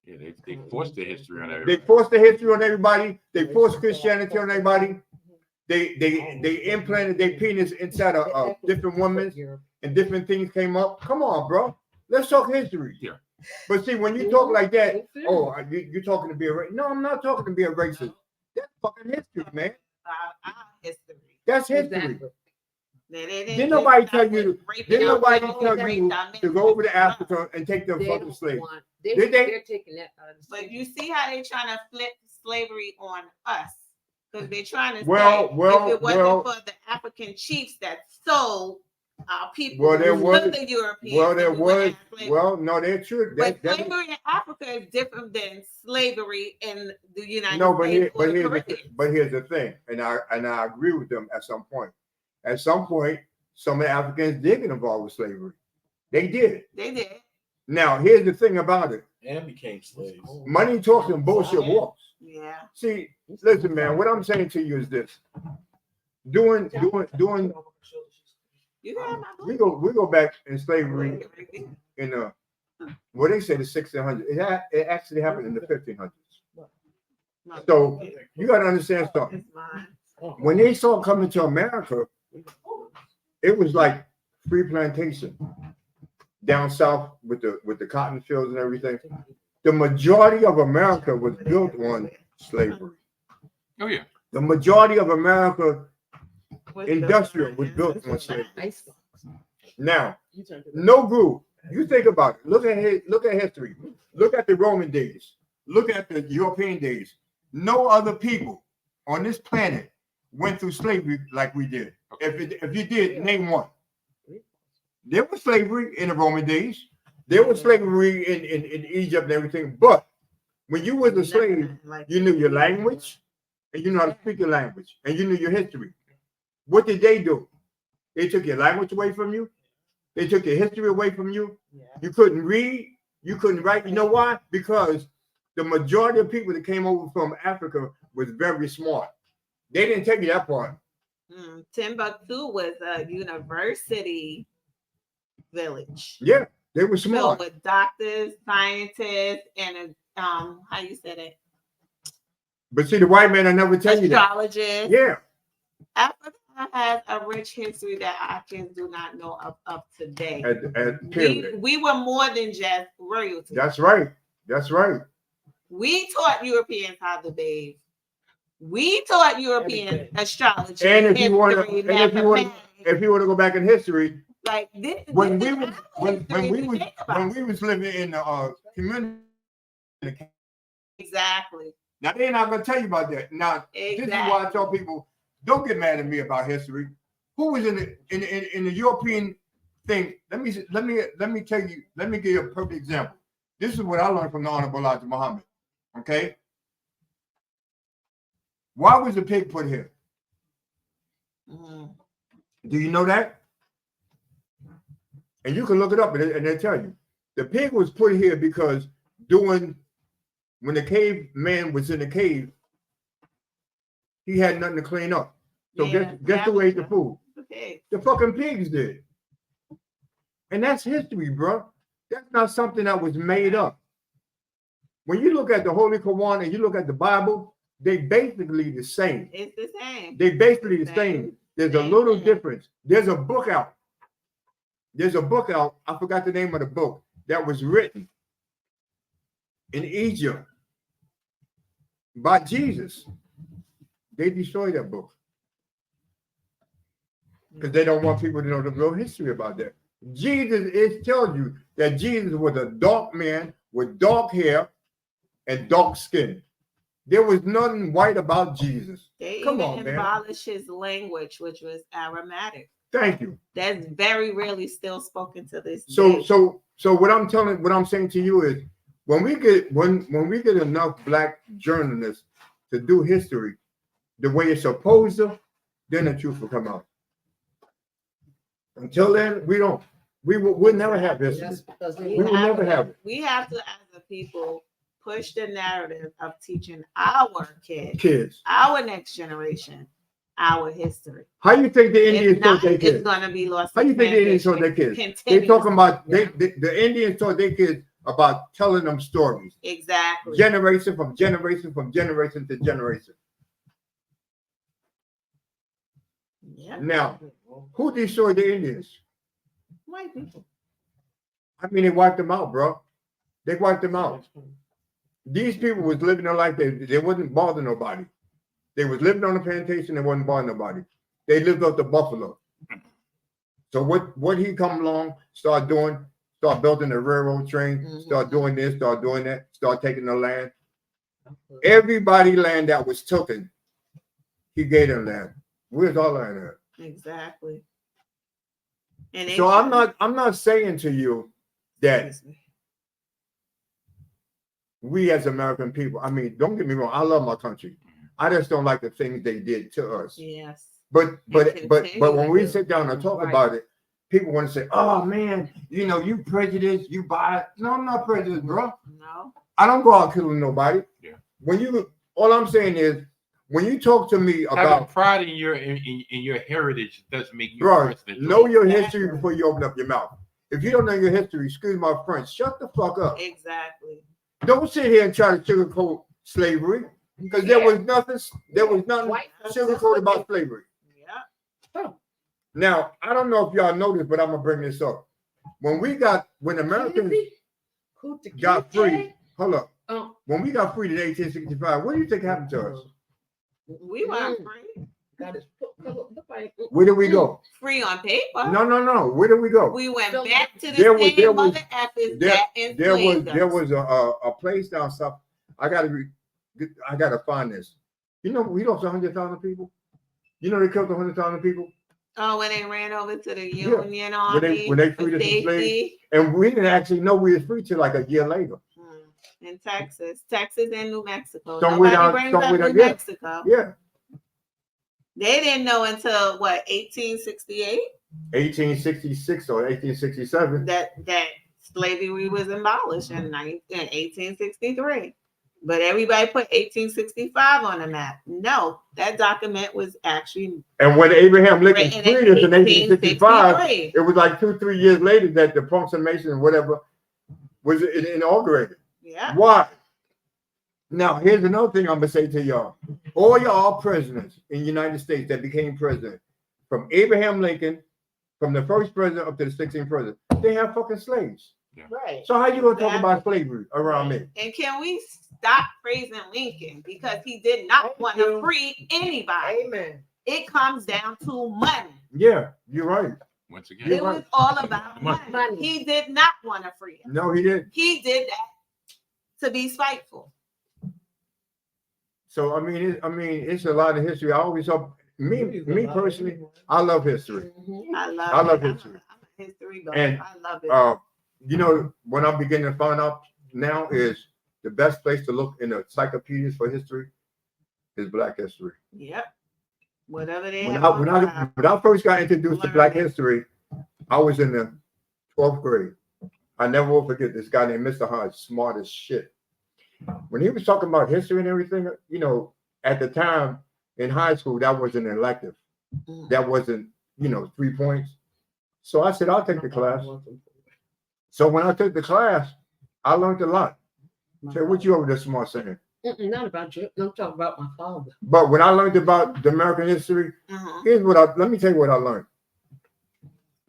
Yeah, they forced their history on everybody. They forced the history on everybody. They forced Christianity on everybody. They implanted their penis inside of different women, and different things came up. Come on, bro. Let's talk history. Yeah. But see, when you talk like that, oh, you're talking to be a racist. No, I'm not talking to be a racist. That's fucking history, man. Our history. That's history. Exactly. Didn't nobody tell you? Didn't nobody tell you to go over to Africa and take them They fucking don't slaves? want- Did they? They're taking that. But you see how they trying to flip slavery on us because they're trying to Well, say well, if it wasn't well. for the African chiefs that sold our people, Well, there to was. the Europeans. Well, there we wouldn't was. have slavery. Well, no, they're true. But slavery in Africa is different than slavery in the United No, but States. here's the thing, and I agree with them at some point. At some point, some of the Africans did get involved with slavery. They did. They did. Now, here's the thing about it. And became slaves. Money talks and bullshit walks. Yeah. See, listen, man, what I'm saying to you is this. Doing You got my we go back in slavery in what they say the 1600s. It actually happened in the 1500s. So you got to understand something. It's mine. When they started coming to America, it was like free plantation down south with the cotton fields and everything. The majority of America was built on slavery. Oh yeah. The majority of America industrial was built on slavery. Now, no group. You think about it. Look at history. Look at the Roman days. Look at the European days. No other people on this planet went through slavery like we did. If you did, name one. There was slavery in the Roman days. There was slavery in Egypt and everything. But when you was a slave, you knew your language and you know how to speak your language and you knew your history. What did they do? They took your language away from you. They took your history away from you. You couldn't read. You couldn't write. You know why? Because the majority of people that came over from Africa was very smart. They didn't take you that part. Timbuktu was a university village. Yeah, they were Filled smart. with doctors, scientists, and how you said it? But see, the white man, I never tell you that. Astrologists. Yeah. Africa has a rich history that our kids do not know of today. We were more than just royalty. That's right. That's right. We taught Europeans how to bathe. We taught Europeans astrology. And if you want history, to, if you want to go back in history, like this, when this we is was our when history we to was think about. when we was living in the community. Exactly. Now they're not gonna tell you about that. Now this is why I tell people, don't get mad at me about history. Who was in the European thing? Let me tell you. Let me give you a perfect example. This is what I learned from the Honorable Elijah Muhammad. Okay. Why was the pig put here? Do you know that? And you can look it up and they'll tell you. The pig was put here because when the caveman was in the cave, he had nothing to clean up. So guess who ate the food? The fucking pigs did. And that's history, bro. That's not something that was made up. When you look at the Holy Quran and you look at the Bible, they basically the same. It's the same. They basically the same. There's a little difference. There's a book out. I forgot the name of the book that was written in Egypt by Jesus. They destroyed that book because they don't want people to know the real history about that. Jesus tells you that Jesus was a dark man with dark hair and dark skin. There was nothing white about Jesus. They Come even on, man. abolished his language, which was Aramaic. Thank you. That's very rarely still spoken to this So day. so what I'm saying to you is when we get enough black journalists to do history the way it's supposed to, then the truth will come out. Until then, we'll never have history. That's because We will never have it. We have to, as a people, push the narrative of teaching our Kids. our next generation, our history. How you think the If Indians not, taught their it's kids? gonna be lost. How you think the Indians taught their kids? They talking about the Indians taught their kids about telling them stories. Exactly. Generation from generation from generation to generation. Yeah. Now, who destroyed the Indians? White people. I mean, they wiped them out, bro. They wiped them out. These people was living their life. They wouldn't bother nobody. They was living on a plantation. They wasn't bothering nobody. They lived up to Buffalo. So what he come along, start building the railroad train, start doing this, start doing that, start taking the land. Everybody land that was taken, he gave them land. Where's our land at? Exactly. And So I'm not saying to you that we as American people, I mean, don't get me wrong, I love my country. I just don't like the things they did to us. Yes. But when we sit down and talk about it, people want to say, "Oh man, you prejudiced, you biased." No, I'm not prejudiced, bro. No. I don't go out killing nobody. Yeah. All I'm saying is, when you talk to me Having about pride in your heritage doesn't make you bro, president. know your history before you open up your mouth. If you don't know your history, excuse my French, shut the fuck up. Exactly. Don't sit here and try to sugarcoat slavery because there was nothing sugarcoat about slavery. Yeah. Now, I don't know if y'all know this, but I'm gonna bring this up. When Americans got free, hold up. When we got freed in 1865, what do you think happened to us? We weren't free. Where did we go? Free on paper. No. Where did we go? We went back to the There was- same mother effers that enslaved us. There was a place down south. I gotta find this. We lost 100,000 people. They killed 100,000 people. Oh, when they ran over to the Union Army When they freed us from slavery, and we didn't actually know we were free till like a year later. In Texas and New Mexico. Somewhere Nobody brings up New Mexico. Yeah. They didn't know until what, 1868? 1866 or 1867. That slavery was abolished in 1863. But everybody put 1865 on the map. No, that document was actually. And when Abraham Lincoln written freed us in 1865, 1863. it was like 2-3 years later that the proclamation, whatever, was inaugurated. Yeah. Why? Now, here's another thing I'm gonna say to y'all. All y'all presidents in the United States that became president, from Abraham Lincoln, from the first president up to the 16th president, they have fucking slaves. Yeah. Right. So how you gonna talk about slavery around me? And can we stop praising Lincoln because he did not want to free anybody? Amen. It comes down to money. Yeah, you're right. Once again, It was all about Money. money. He did not want to free him. No, he didn't. He did that to be spiteful. So I mean, it's a lot of history. I always hope me personally, I love history. I I love it. history. I'm a history buff. And I love it. What I'm beginning to find out now is the best place to look in the encyclopedias for history is Black history. Yep. Whatever they When have. I first got introduced to Black history, I was in the 12th grade. I never will forget this guy named Mr. Hodge, smart as shit. When he was talking about history and everything, at the time in high school, that was an elective. That wasn't, 3 points. So I said, I'll take the class. So when I took the class, I learned a lot. Say, what you over there smart saying? Not about you. I'm talking about my father. But when I learned about the American history, here's let me tell you what I learned.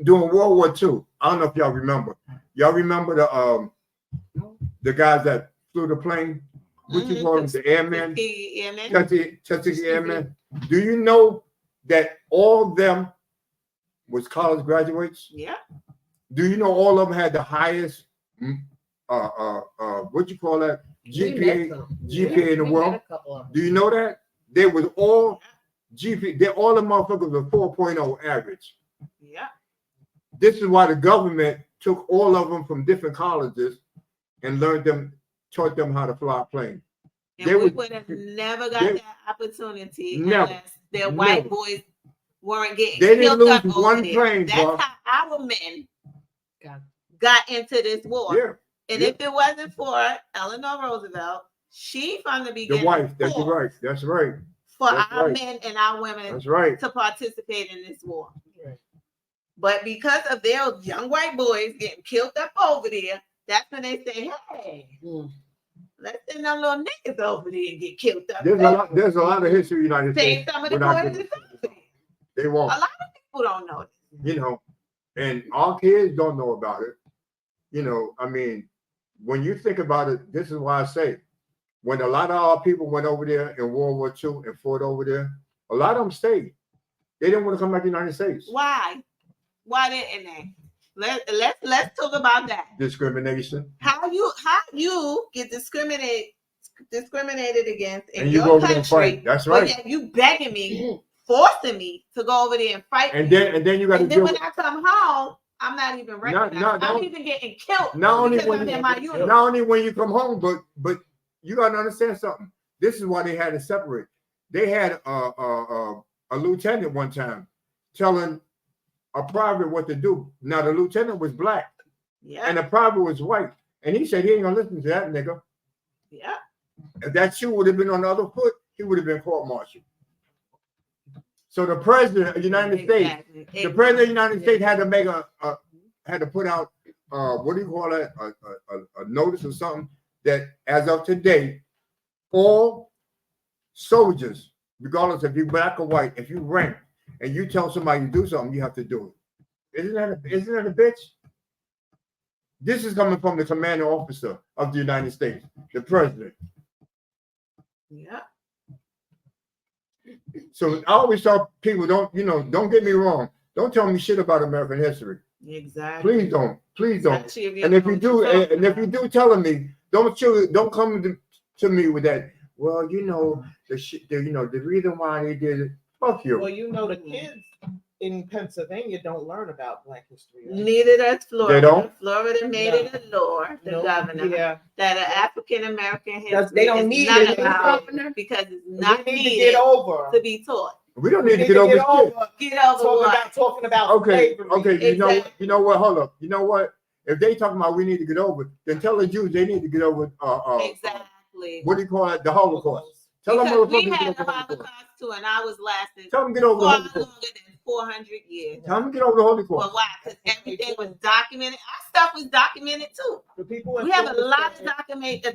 During World War II, I don't know if y'all remember. Y'all remember the guys that flew the plane? What you call them? The airmen? Tuskegee Airmen. Do you know that all of them was college graduates? Yeah. Do you know all of them had the highest what you call that? GPA in the world? Do you know that? They was all GPA, they all the motherfuckers were 4.0 average. Yeah. This is why the government took all of them from different colleges and taught them how to fly a plane. And we would have never got that opportunity unless their white boys weren't getting killed up over there. That's how our men got into this war. Yeah. And if it wasn't for Eleanor Roosevelt, she from the beginning. The wife, that's right. That's right. For our men and our women to participate in this war. Right. But because of their young white boys getting killed up over there, that's when they say, hey, let's send them little niggas over there and get killed up. There's a lot of history in the United States. Some of the boys they won't. A lot of people don't know this. You know, and our kids don't know about it. You know, I mean, when you think about it, this is why I say, when a lot of our people went over there in World War II and fought over there, a lot of them stayed. They didn't want to come back to the United States. Why? Why didn't they? Let's talk about that. Discrimination. How you get discriminated against in and you your go over there country? and fight. That's right. But yet you begging me, forcing me to go over there and fight. And then you got to. And then when I come home, I'm not even recognized. I'm even getting killed. Not only when you come home, but you got to understand something. This is why they had to separate. They had a lieutenant one time telling a private what to do. Now the lieutenant was black, and the private was white, and he said he ain't gonna listen to that nigga. Yeah. If that shoe would have been on the other foot, he would have been court-martialed. So the president of the United States, the president of the United States had to make had to put out what do you call it, a notice or something that as of today, all soldiers, regardless if you're black or white, if you rank and you tell somebody to do something, you have to do it. Isn't that a bitch? This is coming from the commanding officer of the United States, the president. Yeah. So I always tell people, don't get me wrong. Don't tell me shit about American history. Exactly. Please don't. And if you do telling me, don't come to me with that. Well, the reason why they did it. Fuck you. Well, the kids in Pennsylvania don't learn about Black history. Right? Neither does Florida. They don't? Florida made it a law, the governor, that an African American history they don't need it because it's not needed to be taught. We don't need to get over talking about okay. slavery. Okay, you know what? Hold up. You know what? If they talking about we need to get over, then tell the Jews they need to get over exactly. What do you call it? The Holocaust. Tell them we had the Holocaust too, and I was lasting tell them get over the Holocaust. Longer than 400 years. Tell them get over the Holocaust. Well, why? Because everything was documented. Our stuff was documented too. We have a lot of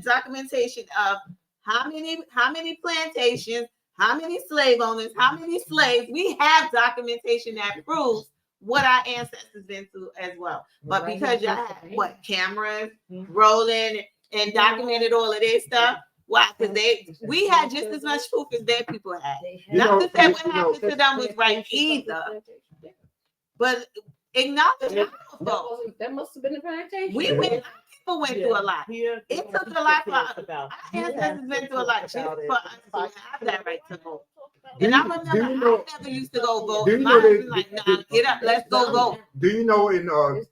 documentation of how many plantations, how many slave owners, how many slaves. We have documentation that proves what our ancestors been through as well. But because y'all had cameras rolling and documented all of their stuff. Why? Because we had just as much proof as their people had. Not to say what happened to them was right either, but acknowledge our fault. That must have been a plantation. People went through a lot. It took a lot for our ancestors went through a lot just for us to have that right to vote. And I remember I never used to go vote. My husband like, nah, get up, let's go vote. Do you know in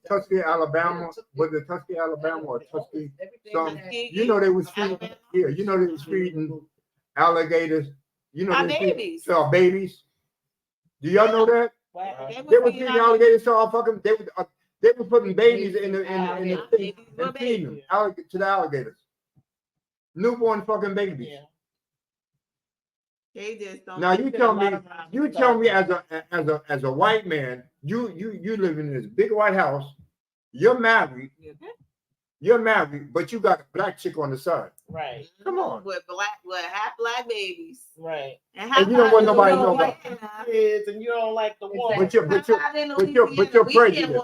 Tuskegee, Alabama, was it Tuskegee, Alabama or Tuskegee? They was feeding, they was feeding alligators. Our babies. To our babies. Do y'all know that? They were feeding alligators to our fucking. They were putting babies in the thing and feeding them to the alligators. Newborn fucking babies. Yeah. They just don't. Now you tell me as a white man, you live in this big white house, you're married, but you got a black chick on the side. Right. Come on. With half black babies. Right. And you don't want nobody to know about kids, and you don't like the woman. But you're prejudice.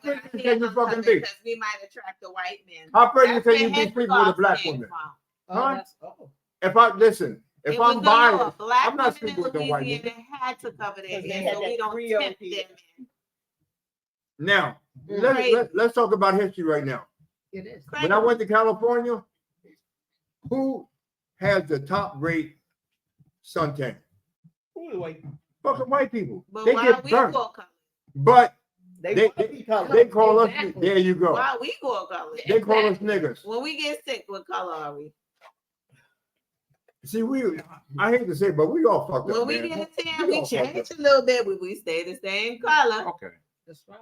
Because we might attract a white man. How prejudice can you be sleeping with a black woman? If I'm biased, I'm not sleeping with no white man. They had to cover their head, so we don't tempt them. Now, let's talk about history right now. It is. When I went to California, who has the top rate suntan? Fucking white people. But they why get we burnt. full color? But They they call us. Exactly. There you go. Why we go color? They call us niggas. When we get sick, what color are we? See, I hate to say, it, but we all fucked When up. we man. get a tan, We we all fucked change a little bit, but we stay the same color. Okay. That's right.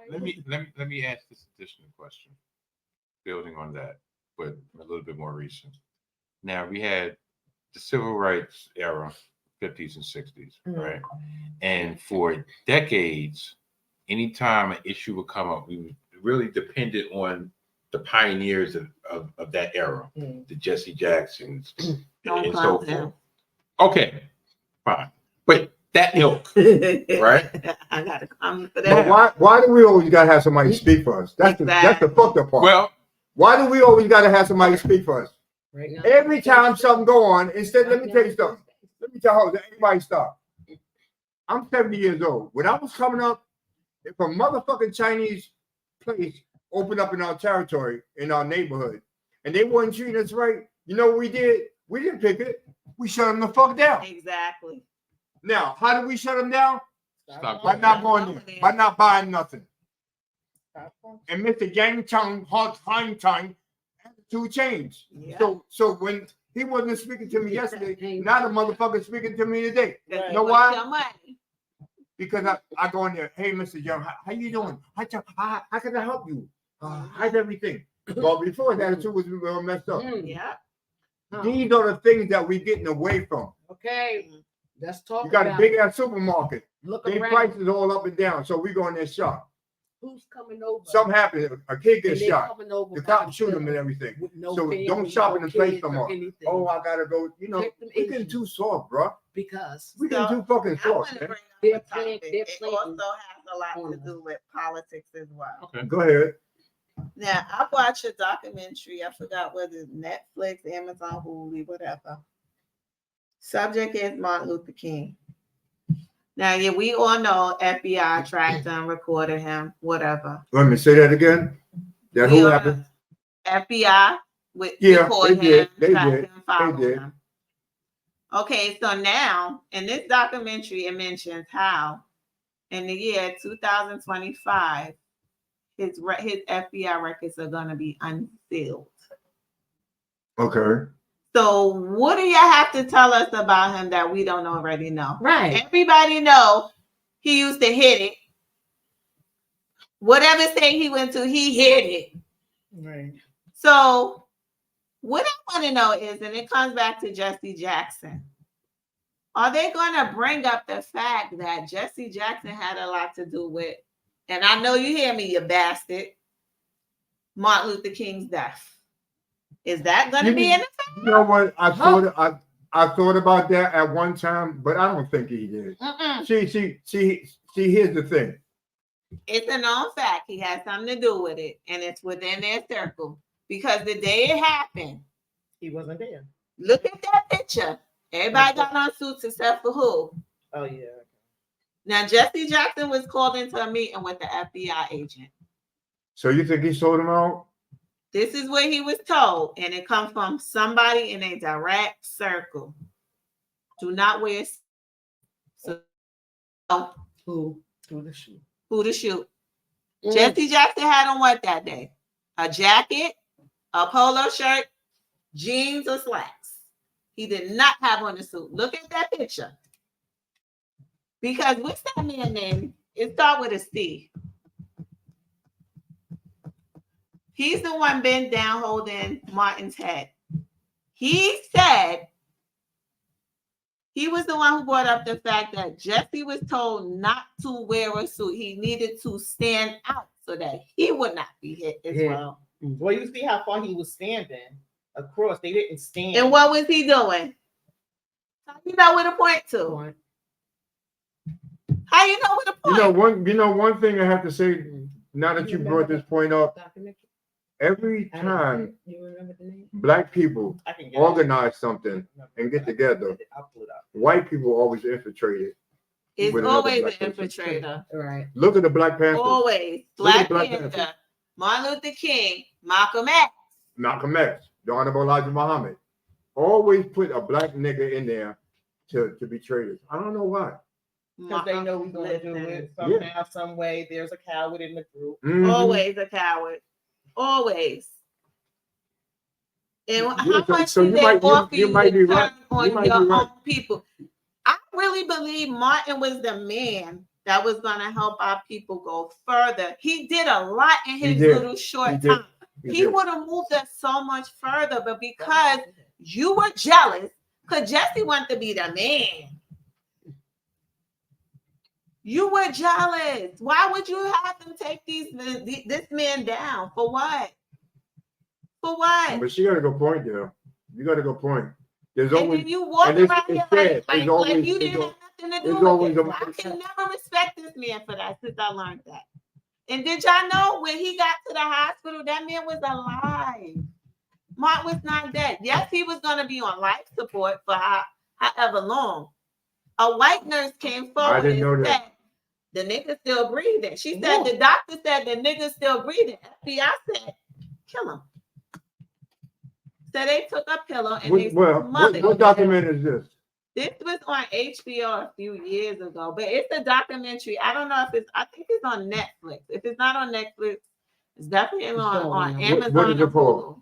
Let me ask this additional question, building on that, but a little bit more recent. Now we had the civil rights era, 50s and 60s, right? And for decades, anytime an issue would come up, we really depended on the pioneers of that era, the Jessie Jacksons, Don't and so clown forth. them. Okay, fine, but that ilk, right? I gotta come for But that. why do we always gotta have somebody speak for us? That's the fucked up part. Well, Why do we always gotta have somebody speak for us? Right now. Every time something go on, instead, let me tell you something. Let me tell everybody stop. I'm 70 years old. When I was coming up, if a motherfucking Chinese place opened up in our territory, in our neighborhood, and they weren't treating us right, you know what we did? We didn't pick it. We shut them the fuck down. Exactly. Now, how did we shut them down? stop By not going there, by not buying nothing. And Mr. Yang Chang, Hot Time Time, attitude changed. Yeah. So when he wasn't speaking to me yesterday, now the motherfucker speaking to me today. Because You know they want why? your money. Because I go in there, hey, Mr. Young, how you doing? How can I help you? How's everything? Well, before that, attitude was real messed up. Yeah. These are the things that we're getting away from. Okay, let's talk. You got a about big it. ass supermarket. Look Their around. prices all up and down. So we go in there shop. Who's coming over? Something happened. A kid And gets they shot. coming over The by cops shoot him and themselves everything. with no So family, don't shop in no the place kids no or more. anything. Oh, I gotta go. You know, Check them we're getting issues. too soft, bro. Because We're getting too fucking I want soft, to man. bring up They're a topic. they're It planting also has a lot on to us. do with politics as well. Okay. Go ahead. Now, I watched a documentary. I forgot whether it's Netflix, Amazon, Hulu, whatever. Subject is Martin Luther King. Now, yeah, we all know FBI tracked him, recorded him, whatever. Let me say that again. That We who all happened? know FBI with Yeah, record they did. him, They track did. him, follow They did. him. Okay, so now in this documentary, it mentions how in the year 2025, his FBI records are going to be unsealed. Okay. So what do you have to tell us about him that we don't already know? right. Everybody know he used to hit it. Whatever state he went to, he hit it. Right. So what I want to know is, and it comes back to Jessie Jackson, are they going to bring up the fact that Jessie Jackson had a lot to do with, and I know you hear me, you bastard, Martin Luther King's death? Is that going to be in the fact? You know what? I thought about that at one time, but I don't think he did. See, here's the thing. It's a known fact. He has something to do with it, and it's within their circle. Because the day it happened, He wasn't there. look at that picture. Everybody got on suits except for who? Oh yeah. Now, Jessie Jackson was called into a meeting with the FBI agent. So you think he sold him out? This is what he was told, and it comes from somebody in a direct circle. Do not wear. So, Who the shoe? who to shoot? Jessie Jackson had on what that day? A jacket, a polo shirt, jeans, or slacks. He did not have on a suit. Look at that picture. Because what's that man name? It starts with a C. He's the one bent down holding Martin's head. He said he was the one who brought up the fact that Jessie was told not to wear a suit. He needed to stand out so that he would not be hit as well. Well, you see how far he was standing across. They didn't stand. And what was he doing? How you know where to point to? How you know where to point? You know one thing I have to say. Now that you brought this point up, every time You remember the name? black people I can get organize something and get together, I'll pull it up. white people always infiltrate it. It's with another always black an person. infiltrator. Right. Look at the Black Panthers. Always. Look Black at Black Panther, Panther. Martin Luther King, Malcolm X. Malcolm X, the Honorable Elijah Muhammad. Always put a black nigga in there to be traitors. I don't know why. Because they know we're gonna do it somehow, some way. There's a coward in the group. Always a coward. Always. And how much so do they offer you might to be turn right. on your own people? I really believe Martin was the man that was going to help our people go further. He did a lot in his little short time. He would have moved us so much further, but because you were jealous, because Jessie wanted to be the man. You were jealous. Why would you have them take this man down? For what? For what? But she got a good point there. You got a good point. There's And always, then you walk around here like always, you didn't have nothing to do with it. I can never respect this man for that since I learned that. And did y'all know when he got to the hospital, that man was alive. Mont was not dead. Yes, he was going to be on life support for however long. A white nurse came forward and said, the nigga's still breathing. She said, the doctor said the nigga's still breathing. FBI said, kill him. So they took a pillow and they smothered him. What document is this? This was on HBO a few years ago, but it's a documentary. I don't know if I think it's on Netflix. If it's not on Netflix, it's definitely on Amazon. What is it for?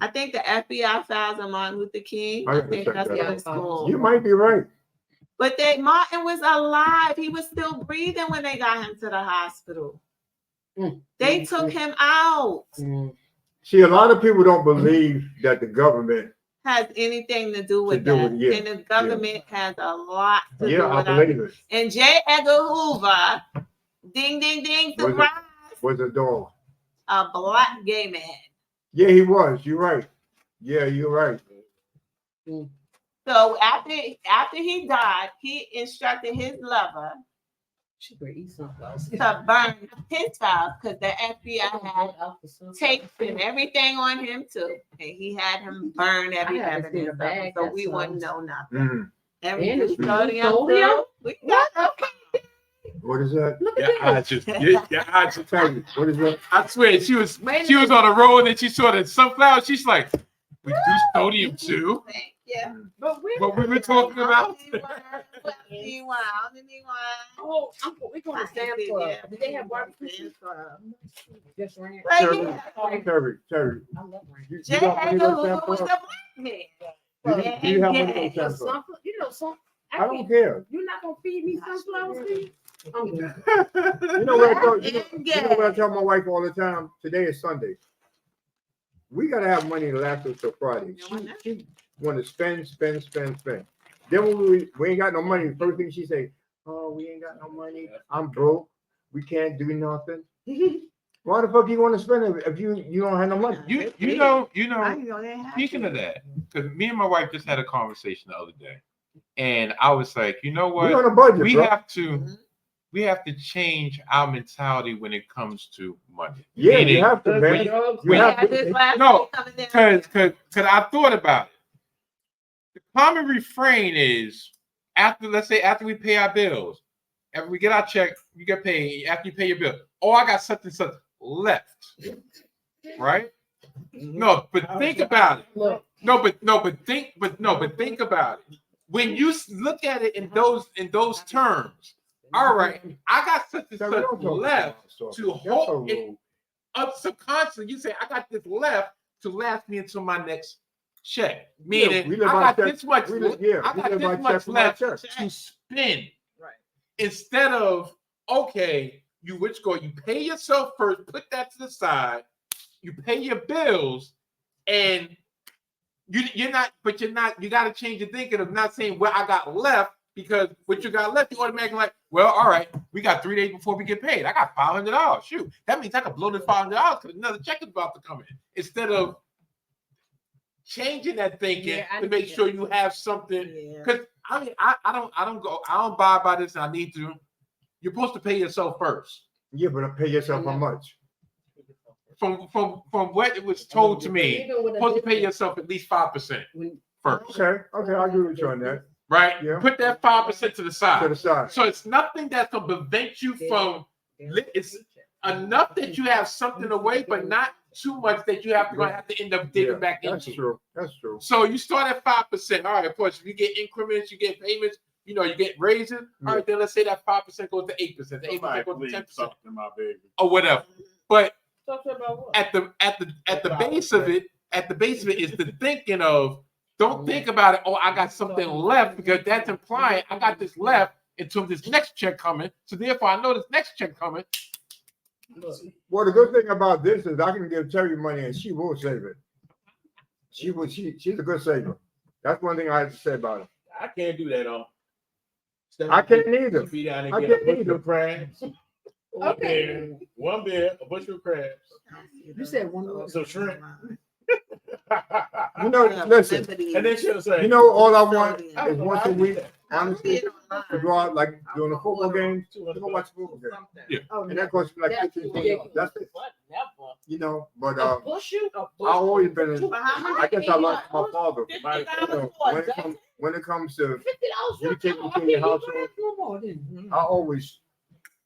I think the FBI files on Martin Luther King. I think that's what it's called. You might be right. But Martin was alive. He was still breathing when they got him to the hospital. They took him out. See, a lot of people don't believe that the government has anything to do with that. And the government has a lot to do with I believe it. And J. Edgar Hoover, ding, ding, ding, surprise, was a dog. A black gay man. Yeah, he was. You're right. Yeah, you're right. So after he died, he instructed his lover to burn his files because the FBI had tapes and everything on him too, and he had him burn every evidence, so we wouldn't know nothing. And we got okay. What is that? Look at I just tell you. What is that? I swear she was on the road and she saw the sunflower. She's like, we do sodium too. Yeah, but we were talking about. Oh, we're going to Sam's Club. Did they have barbecue? Just ran. Terry. I love ranch. Jay was the black man. You have money for sunflower? You know, I don't care. You're not gonna feed me sunflower seeds? You know what I tell my wife all the time? Today is Sunday. We gotta have money to last us till Friday. She want to spend. Then when we ain't got no money, the first thing she say, "Oh, we ain't got no money. I'm broke. We can't do nothing." Why the fuck you want to spend it if you don't have no money? You know. Speaking of that, because me and my wife just had a conversation the other day, and I was like, you know what? We're on a budget, we have to change our mentality when it comes to money. Yeah, you have to, man. Because I thought about it. The common refrain is after we pay our bills, after we get our check, you get paid. After you pay your bill, oh, I got something left, right? No, but think about it. But think about it. When you look at it in those terms, all right, I got such left to hold it up subconsciously. You say I got this left to last me until my next check. Meaning I got this much left to spend. Right. Instead of you pay yourself first, put that to the side, you pay your bills, and you got to change your thinking of not saying I got left, because what you got left, you automatically like, well, all right, we got 3 days before we get paid. I got $500. Shoot, that means I can blow this $500 because another check is about to come in. Instead of changing that thinking to make sure you have something, because I don't buy by this, and I need to. You're supposed to pay yourself first. Yeah, but pay yourself how much? From what it was told to me, you're supposed to pay yourself at least 5% first. Okay, I agree with you on that. Right? Yeah. Put that 5% to the side. So it's nothing that's gonna prevent you from. It's enough that you have something away, but not too much that you have to end up digging back into. That's true. So you start at 5%. All right, of course, if you get increments, you get payments. you know, you get raises. All right, then let's say that 5% goes to 8%. The 8% Somebody goes to please 10%. talk to my baby. Or whatever. But Talk about what? at the base of it, is the thinking of don't think about it. Oh, I got something left, because that's implying I got this left until this next check coming. So therefore, I know this next check coming. Well, the good thing about this is I can give Terry money and she will save it. She's a good saver. That's one thing I have to say about her. I can't do that, I can't either. Be down and I get a can't bushel either. of crabs. Okay. One beer, a bushel of crabs. You said one. Some shrimp. You know, listen. And then she'll say, You know, all I want is once a week, I'm honestly, seeing online. to go out like during the football game, to go watch the football game. Yeah. Oh, And that costs me like That's $15. ridiculous. That's it. What? Never. You know, but A bushel? I've always been in, But how much I guess I like my father. $50 You know, for a dozen? when it comes to $50 you for taking a care of your couple. household, No more then. I always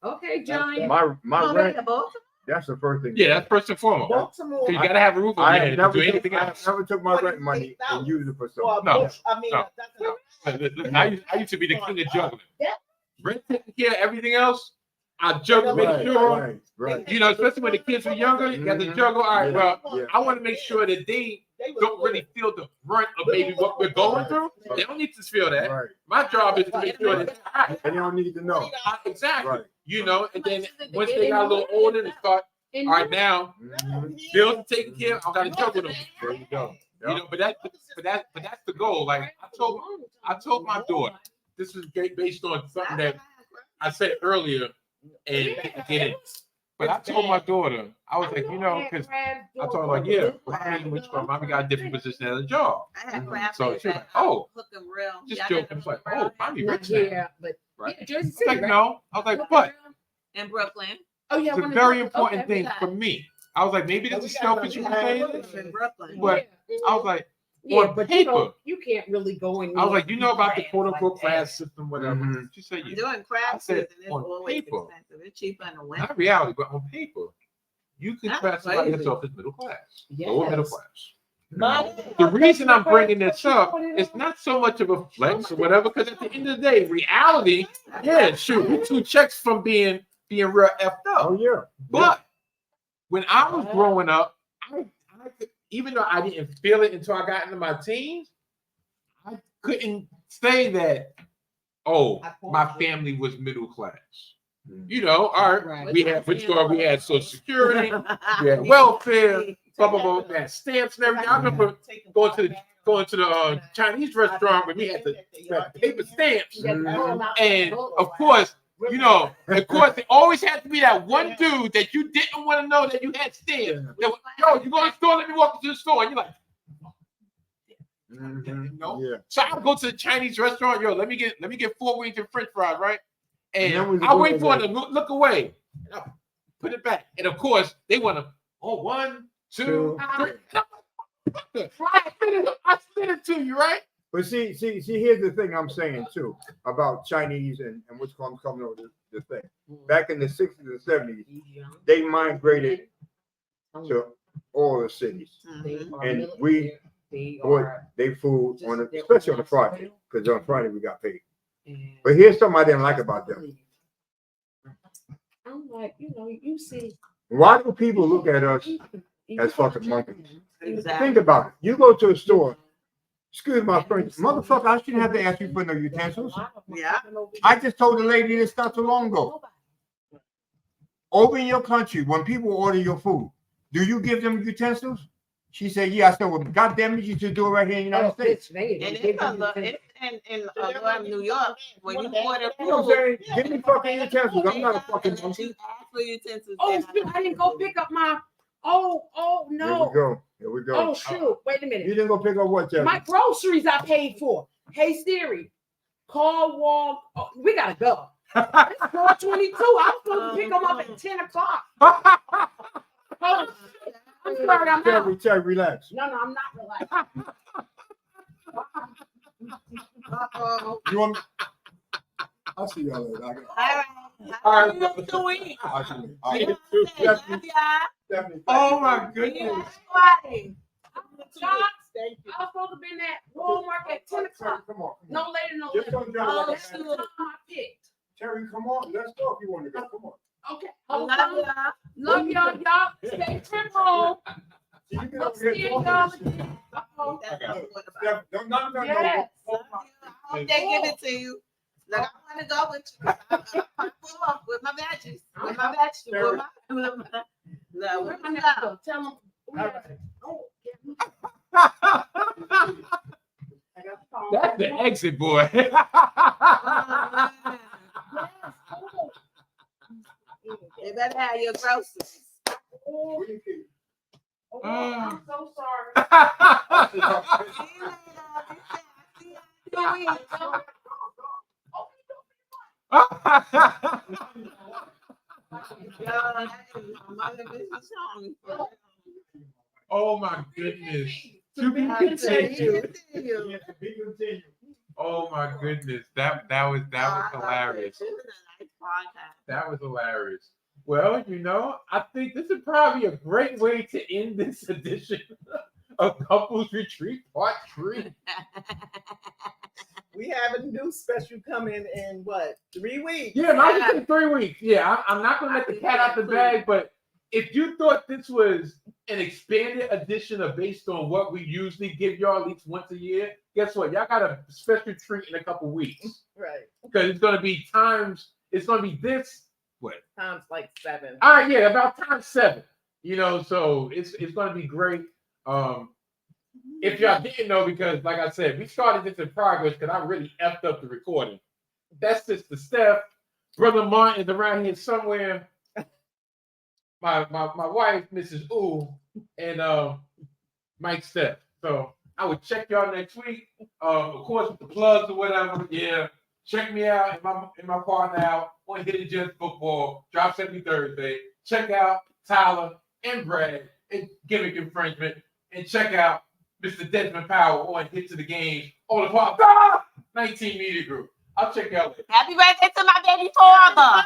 Okay, Johnny. my rent. That's the first thing. Yeah, that's first and foremost. Baltimore. 'Cause you gotta have a roof on I your have head to do never anything else. took my rent money and used it for For a something. No, bush, I mean, no. that's I used to be the king of juggling. Yeah. Rent taking care of everything else. I juggle, make Right, sure. right. You know, especially when the kids are younger, you got to Mhm. juggle. All right, Yeah, well, yeah. I want to make sure that they don't really feel the brunt of maybe what we're going through. They don't need to feel that. Right. My job is to make sure that all right, And you don't need to know. exactly. Right. You know, and then once they got a little older, they start. All right, now Mhm. bills are taken care of. I got to juggle them. There you go. You know, but that's the goal. Like I told my daughter, this is based on something that I said earlier, and get it. But I told my daughter, I was like, you know, because I told her like, yeah, mommy got a different position at a job. I had crab So legs she's that like, oh, hook 'em real. just Y'all joking. got It's like, them oh, around mommy Not rich now, here, but right? yeah, Jersey I was City, like, right? no. I was like, but in Brooklyn. Oh yeah, it's a one of very the- important okay. thing for me. I was like, maybe this is selfish you saying this, In Brooklyn. but Yeah. I was like, Yeah, on but paper. you can't really go in. I was like, you know about the there quote unquote like that. class system, whatever. Mhm. She said, yeah. Doing I crab said, season is on always paper. expensive. It's cheaper in the winter. Not reality, but on paper, you can That's classify crazy. yourself as middle class, Yes. lower middle class. Mom, The reason I'm bringing this up is not so much of a flex or whatever, because at the end of the day, reality, yeah, shoot, we 2 checks from being real effed Oh up. yeah. But when I was growing up, I could, even though I didn't feel it until I got into my teens, I couldn't say that, oh, my family was middle class. You know, all right, Right. we had Social Security, we had welfare, blah blah blah, we had stamps and everything. I remember going to the Chinese restaurant where we had the paper stamps, and of course, you know, of course, it always had to be that one dude that you didn't want to know that you had stamps. That was, yo, you go to the store? Let me walk into the store, and you're like, Mhm. no. Yeah. So I would go to the Chinese restaurant. Yo, let me get 4 wings and French fries, right? And then And when you I go wait for away- them to look away. And I put it back. And of course, they want to. Oh, 1, 2, 3. I spit it to you, right? But see, here's the thing I'm saying too about Chinese and what's coming over the thing. Back in the 60s and 70s, they migrated to all the cities. Mhm. And we bought their food on especially on the Friday, because on Friday we got paid. But here's something I didn't like about them. I'm like, you know, you see. Why do people look at us as fucking monkeys? Exactly. Think about it. You go to a store, excuse my French, motherfucker, I shouldn't have to ask you for no utensils. Yeah. I just told the lady this not too long ago. Over in your country, when people order your food, do you give them utensils? She said, yeah. I said, well, God damn it, you should do it right here in the United States. And it's in New York, when you order You know what I'm food, saying? Give me fucking utensils. I'm not a fucking monkey. you ask for utensils. Oh, they shoot, have I didn't go pick up my. Oh Here no. we go. Here we go. Oh shoot! Wait a You minute. didn't go pick up what, Jeff? My groceries I paid for. Hey Siri, call Wal. Oh, we gotta go. It's 4:22. I was supposed to pick them up at 10 o'clock. Oh, I'm sorry, I'm out. Terry, relax. No, I'm not relaxed. Uh-oh. You want? I'll see y'all later. All right. All right. How you doing? I'll see you. See you. Stephanie. Stephanie, Oh my goodness. Everybody. Shots. Thank you. I was supposed to be in that Hallmark at 10 o'clock. Come on. No later, no Just later. don't jump like That's that. the time I picked. Terry, come on. Let's go if you want to go. Come on. Okay. I love y'all. Love y'all. Y'all stay temple. See, you can I'll over see here y'all talking. again. Uh-oh. That's Okay. what I'm about. Steph, don't none of Yes. Love you. I hope they give it to you. Look, I want to go with you. I'm full up with my badges. With my badges. With my love. Where's my With next my one? Tell them. Oh, That's the exit, boy. You better have your groceries. oh, I'm so sorry. See you later. Oh my goodness. To be continued. Yes, to be continued. Oh my goodness. That was hilarious. That was hilarious. Well, I think this is probably a great way to end this edition of Couples Retreat Part 3. We have a new special coming in what, 3 weeks? Yeah, I was in 3 weeks. Yeah, I'm not gonna let the cat out the bag, but if you thought this was an expanded edition of based on what we usually give y'all at least once a year, guess what? Y'all got a special treat in a couple weeks. Right. Because it's gonna be this. What? Times like 7. All right, yeah, about times 7. So it's gonna be great. If y'all didn't know, because like I said, we started this in progress because I really effed up the recording. That's Sister Steph. Brother Mont is around here somewhere. My wife, Mrs. Ooh, and Mike Steph. So I would check y'all next week. Of course, with the plugs or whatever. Yeah. Check me out in my partner out on Hidden Gems Football. Drop 70 Thursday. Check out Tyler and Brad and Gimmick Infringement. And check out Mr. Desmond Powell on Hit to the Game on the Pop 19 Media Group. I'll check y'all later. Happy birthday to my baby father.